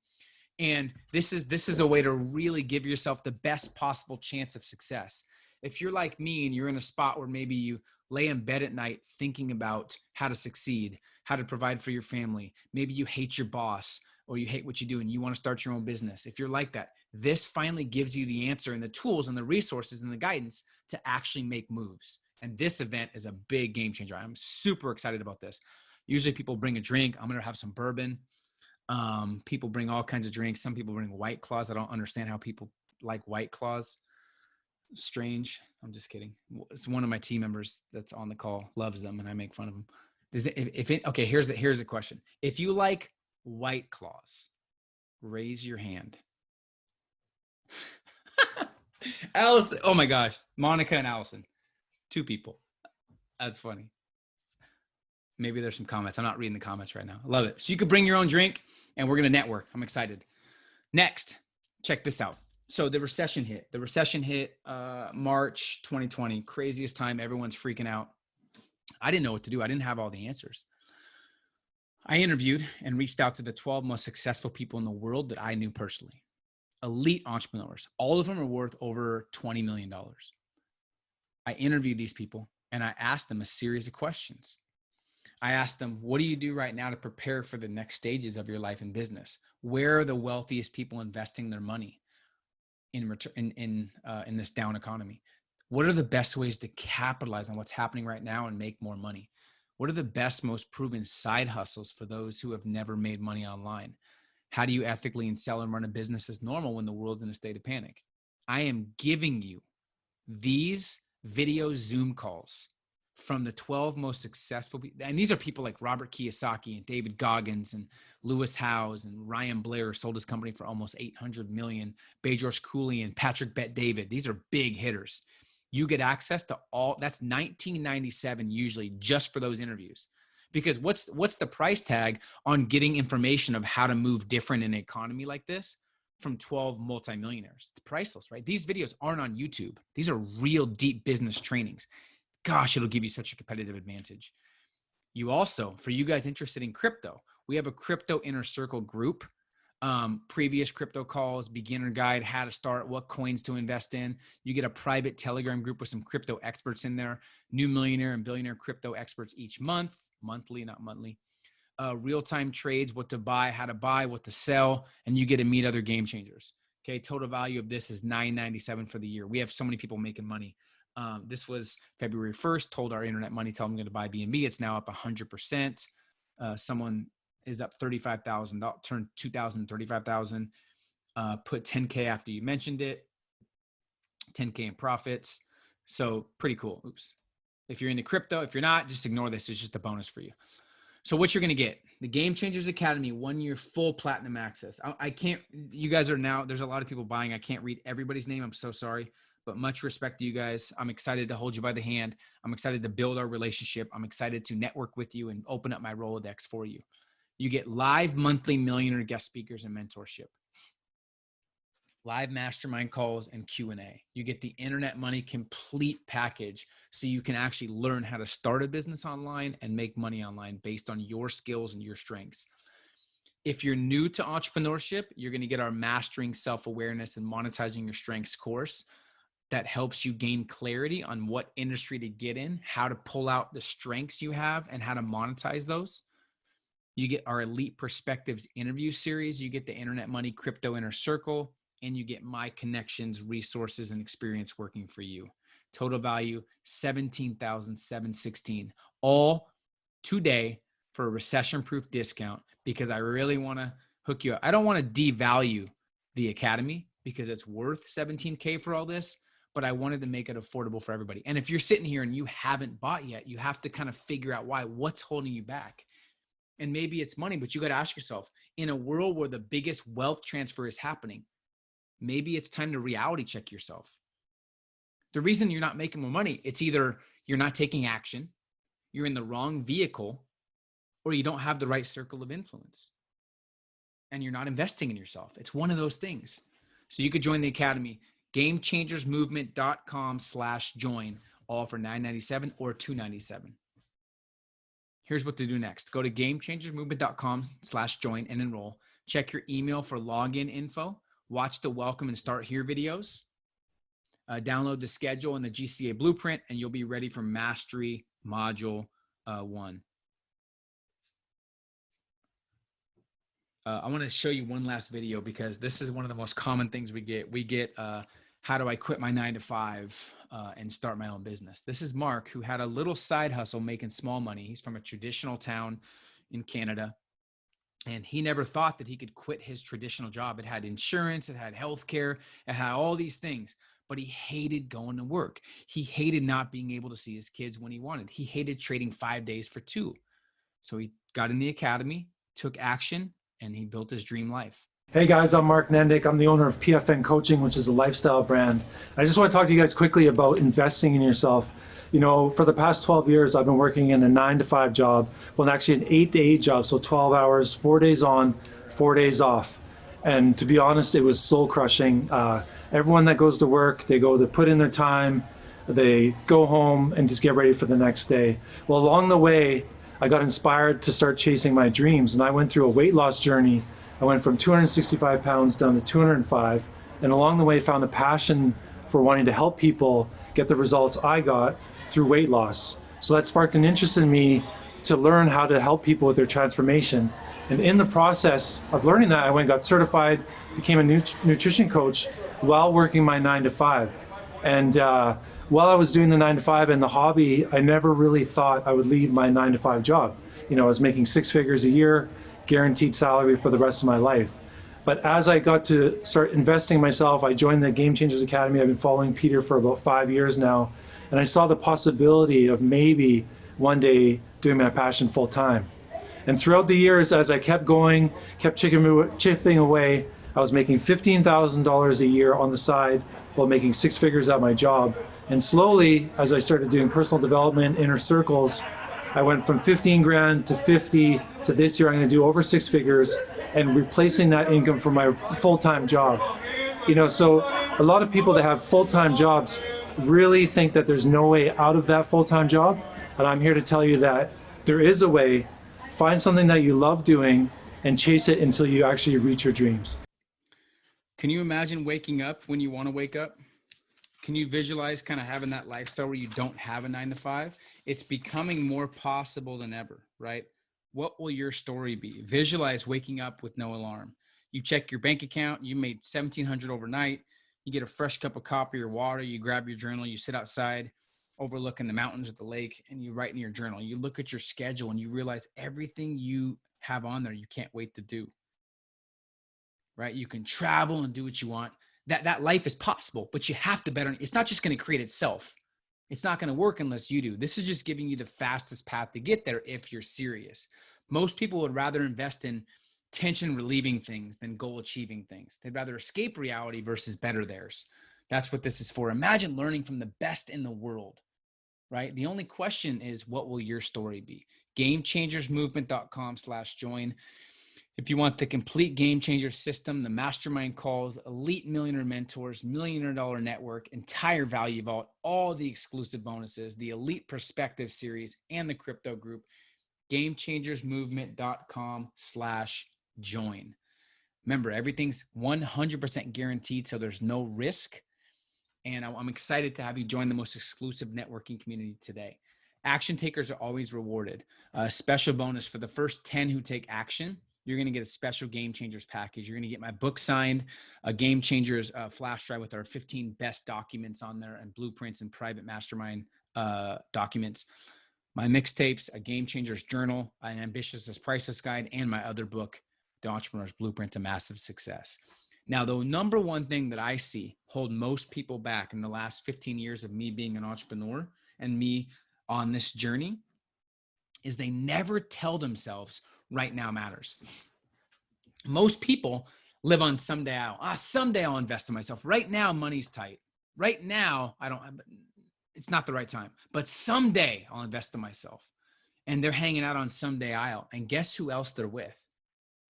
S2: And this is a way to really give yourself the best possible chance of success. If you're like me and you're in a spot where maybe you lay in bed at night thinking about how to succeed, how to provide for your family, maybe you hate your boss or you hate what you do and you want to start your own business. If you're like that, this finally gives you the answer and the tools and the resources and the guidance to actually make moves. And this event is a big game changer. I'm super excited about this. Usually people bring a drink. I'm going to have some bourbon. People bring all kinds of drinks. Some people bring White Claws. I don't understand how people like White Claws. Strange. I'm just kidding. It's one of my team members that's on the call loves them and I make fun of them. Okay, here's a question. If you like White Claws, raise your hand. Allison, oh my gosh, Monica and Allison, 2 people. That's funny. Maybe there's some comments. I'm not reading the comments right now. I love it. So you could bring your own drink and we're going to network. I'm excited. Next, check this out. So the recession hit. March 2020, craziest time. Everyone's freaking out. I didn't know what to do. I didn't have all the answers. I interviewed and reached out to the 12 most successful people in the world that I knew personally. Elite entrepreneurs. All of them are worth over $20 million. I interviewed these people and I asked them a series of questions. I asked them, what do you do right now to prepare for the next stages of your life and business? Where are the wealthiest people investing their money in this down economy? What are the best ways to capitalize on what's happening right now and make more money? What are the best, most proven side hustles for those who have never made money online? How do you ethically sell and run a business as normal when the world's in a state of panic? I am giving you these video Zoom calls from the 12 most successful people. And these are people like Robert Kiyosaki and David Goggins and Lewis Howes and Ryan Blair sold his company for almost 800 million. Bajorsh Cooley and Patrick Bet-David. These are big hitters. You get access to all, that's $19.97 usually just for those interviews. Because what's the price tag on getting information of how to move different in an economy like this from 12 multimillionaires? It's priceless, right? These videos aren't on YouTube. These are real deep business trainings. Gosh, it'll give you such a competitive advantage. You also, for you guys interested in crypto, we have a crypto inner circle group. Previous crypto calls, beginner guide, how to start, what coins to invest in. You get a private Telegram group with some crypto experts in there, new millionaire and billionaire crypto experts each month, monthly, not monthly. Real-time trades, what to buy, how to buy, what to sell, and you get to meet other game changers. Okay, total value of this is $9.97 for the year. We have so many people making money. This was February 1st, told our internet money, tell them I'm going to buy BNB. It's now up 100%. Someone is up $35,000, turn 2,000, 35,000. Put 10K after you mentioned it, 10K in profits. So pretty cool. Oops. If you're into crypto, if you're not, just ignore this. It's just a bonus for you. So what you're going to get, the Game Changers Academy, 1 year full platinum access. I can't, you guys are now, there's a lot of people buying. I can't read everybody's name. I'm so sorry, but much respect to you guys. I'm excited to hold you by the hand. I'm excited to build our relationship. I'm excited to network with you and open up my Rolodex for you. You get live monthly millionaire guest speakers and mentorship, live mastermind calls and Q&A. You get the Internet Money complete package so you can actually learn how to start a business online and make money online based on your skills and your strengths. If you're new to entrepreneurship, you're going to get our Mastering Self-Awareness and Monetizing Your Strengths course that helps you gain clarity on what industry to get in, how to pull out the strengths you have, and how to monetize those. You get our Elite Perspectives interview series. You get the Internet Money Crypto Inner Circle, and you get my connections, resources, and experience working for you. Total value, $17,716, all today for a recession-proof discount because I really want to hook you up. I don't want to devalue the Academy because it's worth $17K for all this, but I wanted to make it affordable for everybody. And if you're sitting here and you haven't bought yet, you have to kind of figure out why, what's holding you back. And maybe it's money, but you got to ask yourself, in a world where the biggest wealth transfer is happening, maybe it's time to reality check yourself. The reason you're not making more money, it's either you're not taking action, you're in the wrong vehicle, or you don't have the right circle of influence. And you're not investing in yourself. It's one of those things. So you could join the Academy, gamechangersmovement.com/join, all for $997 or $297. Here's what to do next. Go to gamechangersmovement.com/join and enroll. Check your email for login info. Watch the Welcome and Start Here videos. Download the schedule and the GCA blueprint, and you'll be ready for Mastery Module 1. I want to show you one last video because this is one of the most common things we get. We get, how do I quit my 9-to-5 and start my own business? This is Mark, who had a little side hustle making small money. He's from a traditional town in Canada. And he never thought that he could quit his traditional job. It had insurance, it had healthcare, it had all these things, but he hated going to work. He hated not being able to see his kids when he wanted. He hated trading 5 days for 2. So he got in the Academy, took action, and he built his dream life.
S10: Hey guys, I'm Mark Nendick. I'm the owner of PFN Coaching, which is a lifestyle brand. I just want to talk to you guys quickly about investing in yourself. You know, for the past 12 years, I've been working in a 9-to-5 job, well, actually an 8-to-8 job, so 12 hours, 4 days on, 4 days off. And to be honest, it was soul crushing. Everyone that goes to work, they put in their time, they go home and just get ready for the next day. Well, along the way, I got inspired to start chasing my dreams, and I went through a weight loss journey. I went from 265 pounds down to 205, and along the way found a passion for wanting to help people get the results I got through weight loss. So that sparked an interest in me to learn how to help people with their transformation. And in the process of learning that, I went and got certified, became a nutrition coach while working my 9-to-5. And while I was doing the 9-to-5 and the hobby, I never really thought I would leave my 9-to-5 job. You know, I was making 6 figures a year, guaranteed salary for the rest of my life. But as I got to start investing in myself, I joined the Game Changers Academy. I've been following Peter for about 5 years now. And I saw the possibility of maybe one day doing my passion full time. And throughout the years, as I kept going, kept chipping away, I was making $15,000 a year on the side while making 6 figures at my job. And slowly, as I started doing personal development, inner circles, I went from 15 grand to 50 to this year I'm going to do over 6 figures and replacing that income for my full-time job. You know, so a lot of people that have full-time jobs really think that there's no way out of that full-time job. And I'm here to tell you that there is a way. Find something that you love doing and chase it until you actually reach your dreams.
S2: Can you imagine waking up when you want to wake up? Can you visualize kind of having that lifestyle where you don't have a 9-to-5? It's becoming more possible than ever, right? What will your story be? Visualize waking up with no alarm. You check your bank account, you made $1,700 overnight, you get a fresh cup of coffee or water, you grab your journal, you sit outside overlooking the mountains or the lake, and you write in your journal. You look at your schedule and you realize everything you have on there you can't wait to do, right? You can travel and do what you want. That life is possible, but you have to bet on it. It's not just going to create itself. It's not going to work unless you do. This is just giving you the fastest path to get there if you're serious. Most people would rather invest in tension relieving things than goal achieving things. They'd rather escape reality versus better theirs. That's what this is for. Imagine learning from the best in the world, right? The only question is, what will your story be? GameChangersMovement.com/join. If you want the complete Game Changer system, the mastermind calls, elite millionaire mentors, $1 million network, entire value vault, all the exclusive bonuses, the elite perspective series, and the crypto group, GameChangersMovement.com/join. Remember, everything's 100% guaranteed, so there's no risk. And I'm excited to have you join the most exclusive networking community today. Action takers are always rewarded. A special bonus for the first 10 who take action. You're going to get a special Game Changers package. You're going to get my book signed, a Game Changers flash drive with our 15 best documents on there and blueprints and private mastermind documents, my mixtapes, a Game Changers journal, an ambitious as priceless guide, and my other book, The Entrepreneur's Blueprint to Massive Success. Now, the number one thing that I see hold most people back in the last 15 years of me being an entrepreneur and me on this journey is they never tell themselves right now matters. Most people live on someday someday I'll invest in myself. Right now, money's tight. Right now, it's not the right time, but someday I'll invest in myself. And they're hanging out on someday aisle. And guess who else they're with?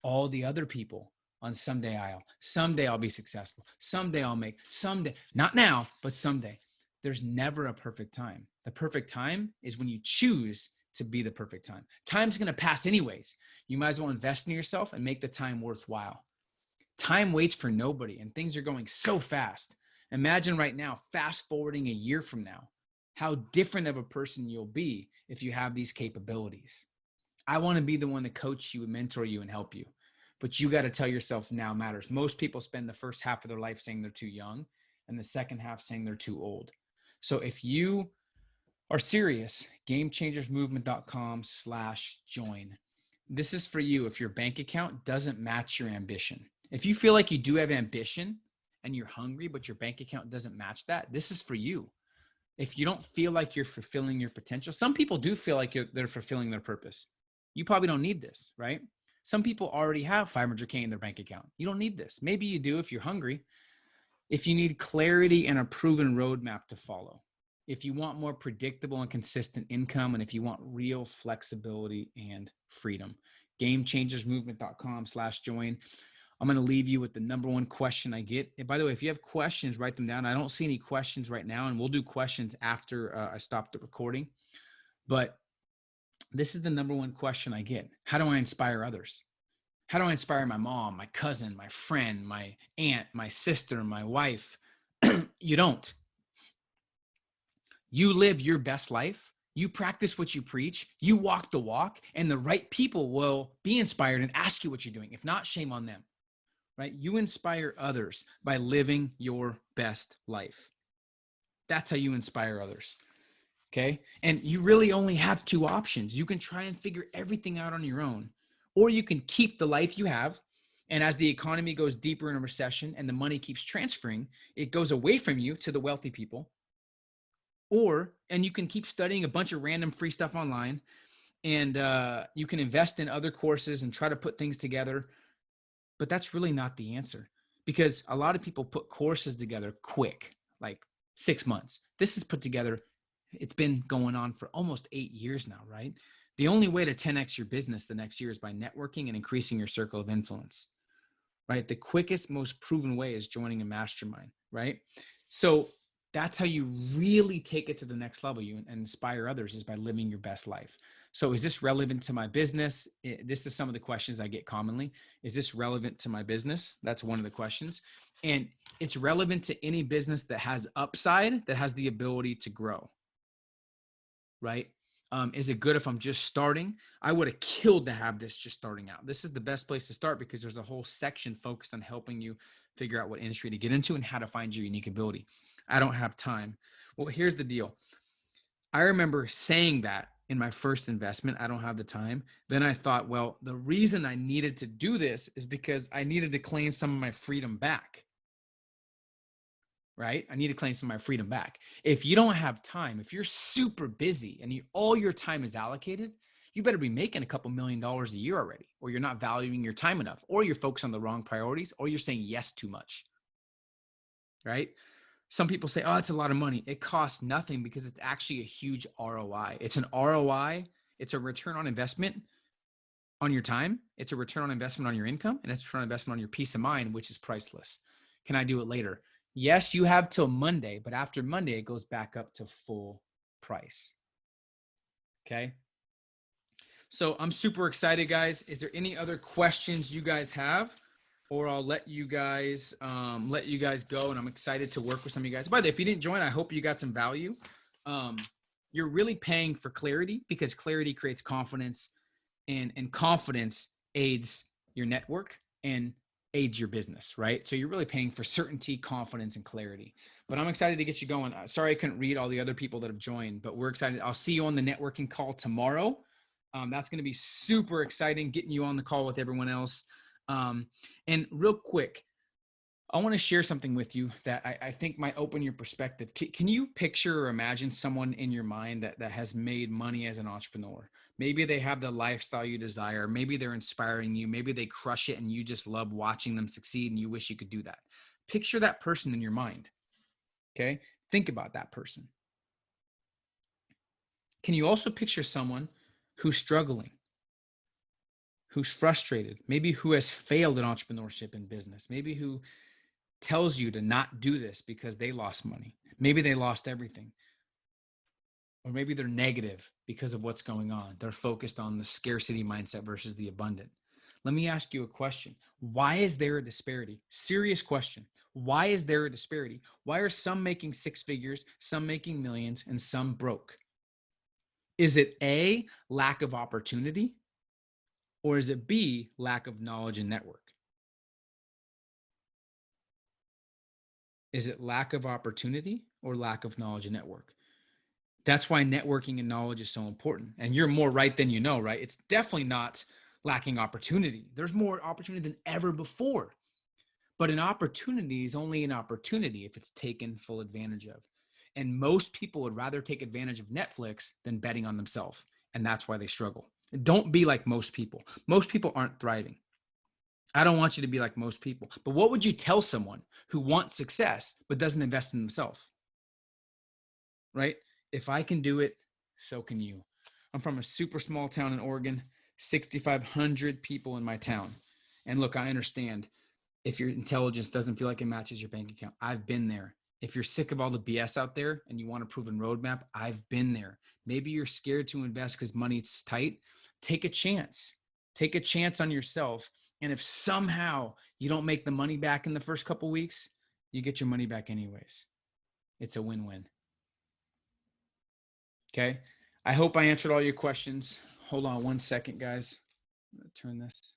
S2: All the other people on someday aisle. Someday I'll be successful. Someday I'll make, someday, not now, but someday. There's never a perfect time. The perfect time is when you choose to be the perfect time. Time's going to pass anyways. You might as well invest in yourself and make the time worthwhile. Time waits for nobody, and things are going so fast. Imagine right now, fast forwarding a year from now, how different of a person you'll be if you have these capabilities. I want to be the one to coach you and mentor you and help you, but you got to tell yourself now matters. Most people spend the first half of their life saying they're too young and the second half saying they're too old. So if you are serious, GameChangersMovement.com/join. This is for you if your bank account doesn't match your ambition. If you feel like you do have ambition and you're hungry, but your bank account doesn't match that, this is for you. If you don't feel like you're fulfilling your potential, some people do feel like they're fulfilling their purpose. You probably don't need this, right? Some people already have $500K in their bank account. You don't need this. Maybe you do if you're hungry. If you need clarity and a proven roadmap to follow, if you want more predictable and consistent income, and if you want real flexibility and freedom, GameChangersMovement.com/join. I'm going to leave you with the number one question I get. And by the way, if you have questions, write them down. I don't see any questions right now, and we'll do questions after I stop the recording. But this is the number one question I get. How do I inspire others? How do I inspire my mom, my cousin, my friend, my aunt, my sister, my wife? You don't. You live your best life. You practice what you preach. You walk the walk, and the right people will be inspired and ask you what you're doing. If not, shame on them, right? You inspire others by living your best life. That's how you inspire others, okay? And you really only have two options. You can try and figure everything out on your own, or you can keep the life you have. And as the economy goes deeper in a recession and the money keeps transferring, it goes away from you to the wealthy people. And you can keep studying a bunch of random free stuff online, and you can invest in other courses and try to put things together. But that's really not the answer, because a lot of people put courses together quick, like 6 months. This is put together. It's been going on for almost 8 years now, right? The only way to 10x your business the next year is by networking and increasing your circle of influence, right? The quickest, most proven way is joining a mastermind, right? So that's how you really take it to the next level. You and inspire others is by living your best life. So is this relevant to my business? This is some of the questions I get commonly. Is this relevant to my business? That's one of the questions. And it's relevant to any business that has upside, that has the ability to grow, right? Is it good if I'm just starting? I would have killed to have this just starting out. This is the best place to start because there's a whole section focused on helping you figure out what industry to get into and how to find your unique ability. I don't have time. Well, here's the deal. I remember saying that in my first investment. I don't have the time. Then I thought, well, the reason I needed to do this is because I needed to claim some of my freedom back. Right? I need to claim some of my freedom back. If you don't have time, if you're super busy and all your time is allocated, you better be making a couple $1 million a year already, or you're not valuing your time enough, or you're focused on the wrong priorities, or you're saying yes too much. Right? Some people say, oh, it's a lot of money. It costs nothing because it's actually a huge ROI. It's an ROI. It's a return on investment on your time. It's a return on investment on your income, and it's a return on investment on your peace of mind, which is priceless. Can I do it later? Yes, you have till Monday, but after Monday, it goes back up to full price. Okay. So I'm super excited, guys. Is there any other questions you guys have? Or I'll let you guys go. And I'm excited to work with some of you guys. By the way, if you didn't join, I hope you got some value. You're really paying for clarity, because clarity creates confidence, and confidence aids your network and aids your business, right? So you're really paying for certainty, confidence, and clarity. But I'm excited to get you going. Sorry I couldn't read all the other people that have joined, but we're excited. I'll see you on the networking call tomorrow. That's going to be super exciting, getting you on the call with everyone else. And real quick, I want to share something with you that I think might open your perspective. Can you picture or imagine someone in your mind that has made money as an entrepreneur? Maybe they have the lifestyle you desire. Maybe they're inspiring you. Maybe they crush it and you just love watching them succeed and you wish you could do that. Picture that person in your mind. Okay. Think about that person. Can you also picture someone who's struggling, who's frustrated, maybe who has failed in entrepreneurship and business, maybe who tells you to not do this because they lost money. Maybe they lost everything. Or maybe they're negative because of what's going on. They're focused on the scarcity mindset versus the abundant. Let me ask you a question. Why is there a disparity? Serious question. Why is there a disparity? Why are some making six figures, some making millions, and some broke? Is it A, lack of opportunity? Or is it B, lack of knowledge and network? Is it lack of opportunity or lack of knowledge and network? That's why networking and knowledge is so important. And you're more right than you know, right? It's definitely not lacking opportunity. There's more opportunity than ever before. But an opportunity is only an opportunity if it's taken full advantage of. And most people would rather take advantage of Netflix than betting on themselves. And that's why they struggle. Don't be like most people. Most people aren't thriving. I don't want you to be like most people. But what would you tell someone who wants success but doesn't invest in themselves? Right? If I can do it, so can you. I'm from a super small town in Oregon, 6,500 people in my town. And look, I understand if your intelligence doesn't feel like it matches your bank account. I've been there. If you're sick of all the BS out there and you want a proven roadmap, I've been there. Maybe you're scared to invest because money's tight. Take a chance. Take a chance on yourself. And if somehow you don't make the money back in the first couple of weeks, you get your money back anyways. It's a win-win. Okay. I hope I answered all your questions. Hold on one second, guys. I'm going to turn this.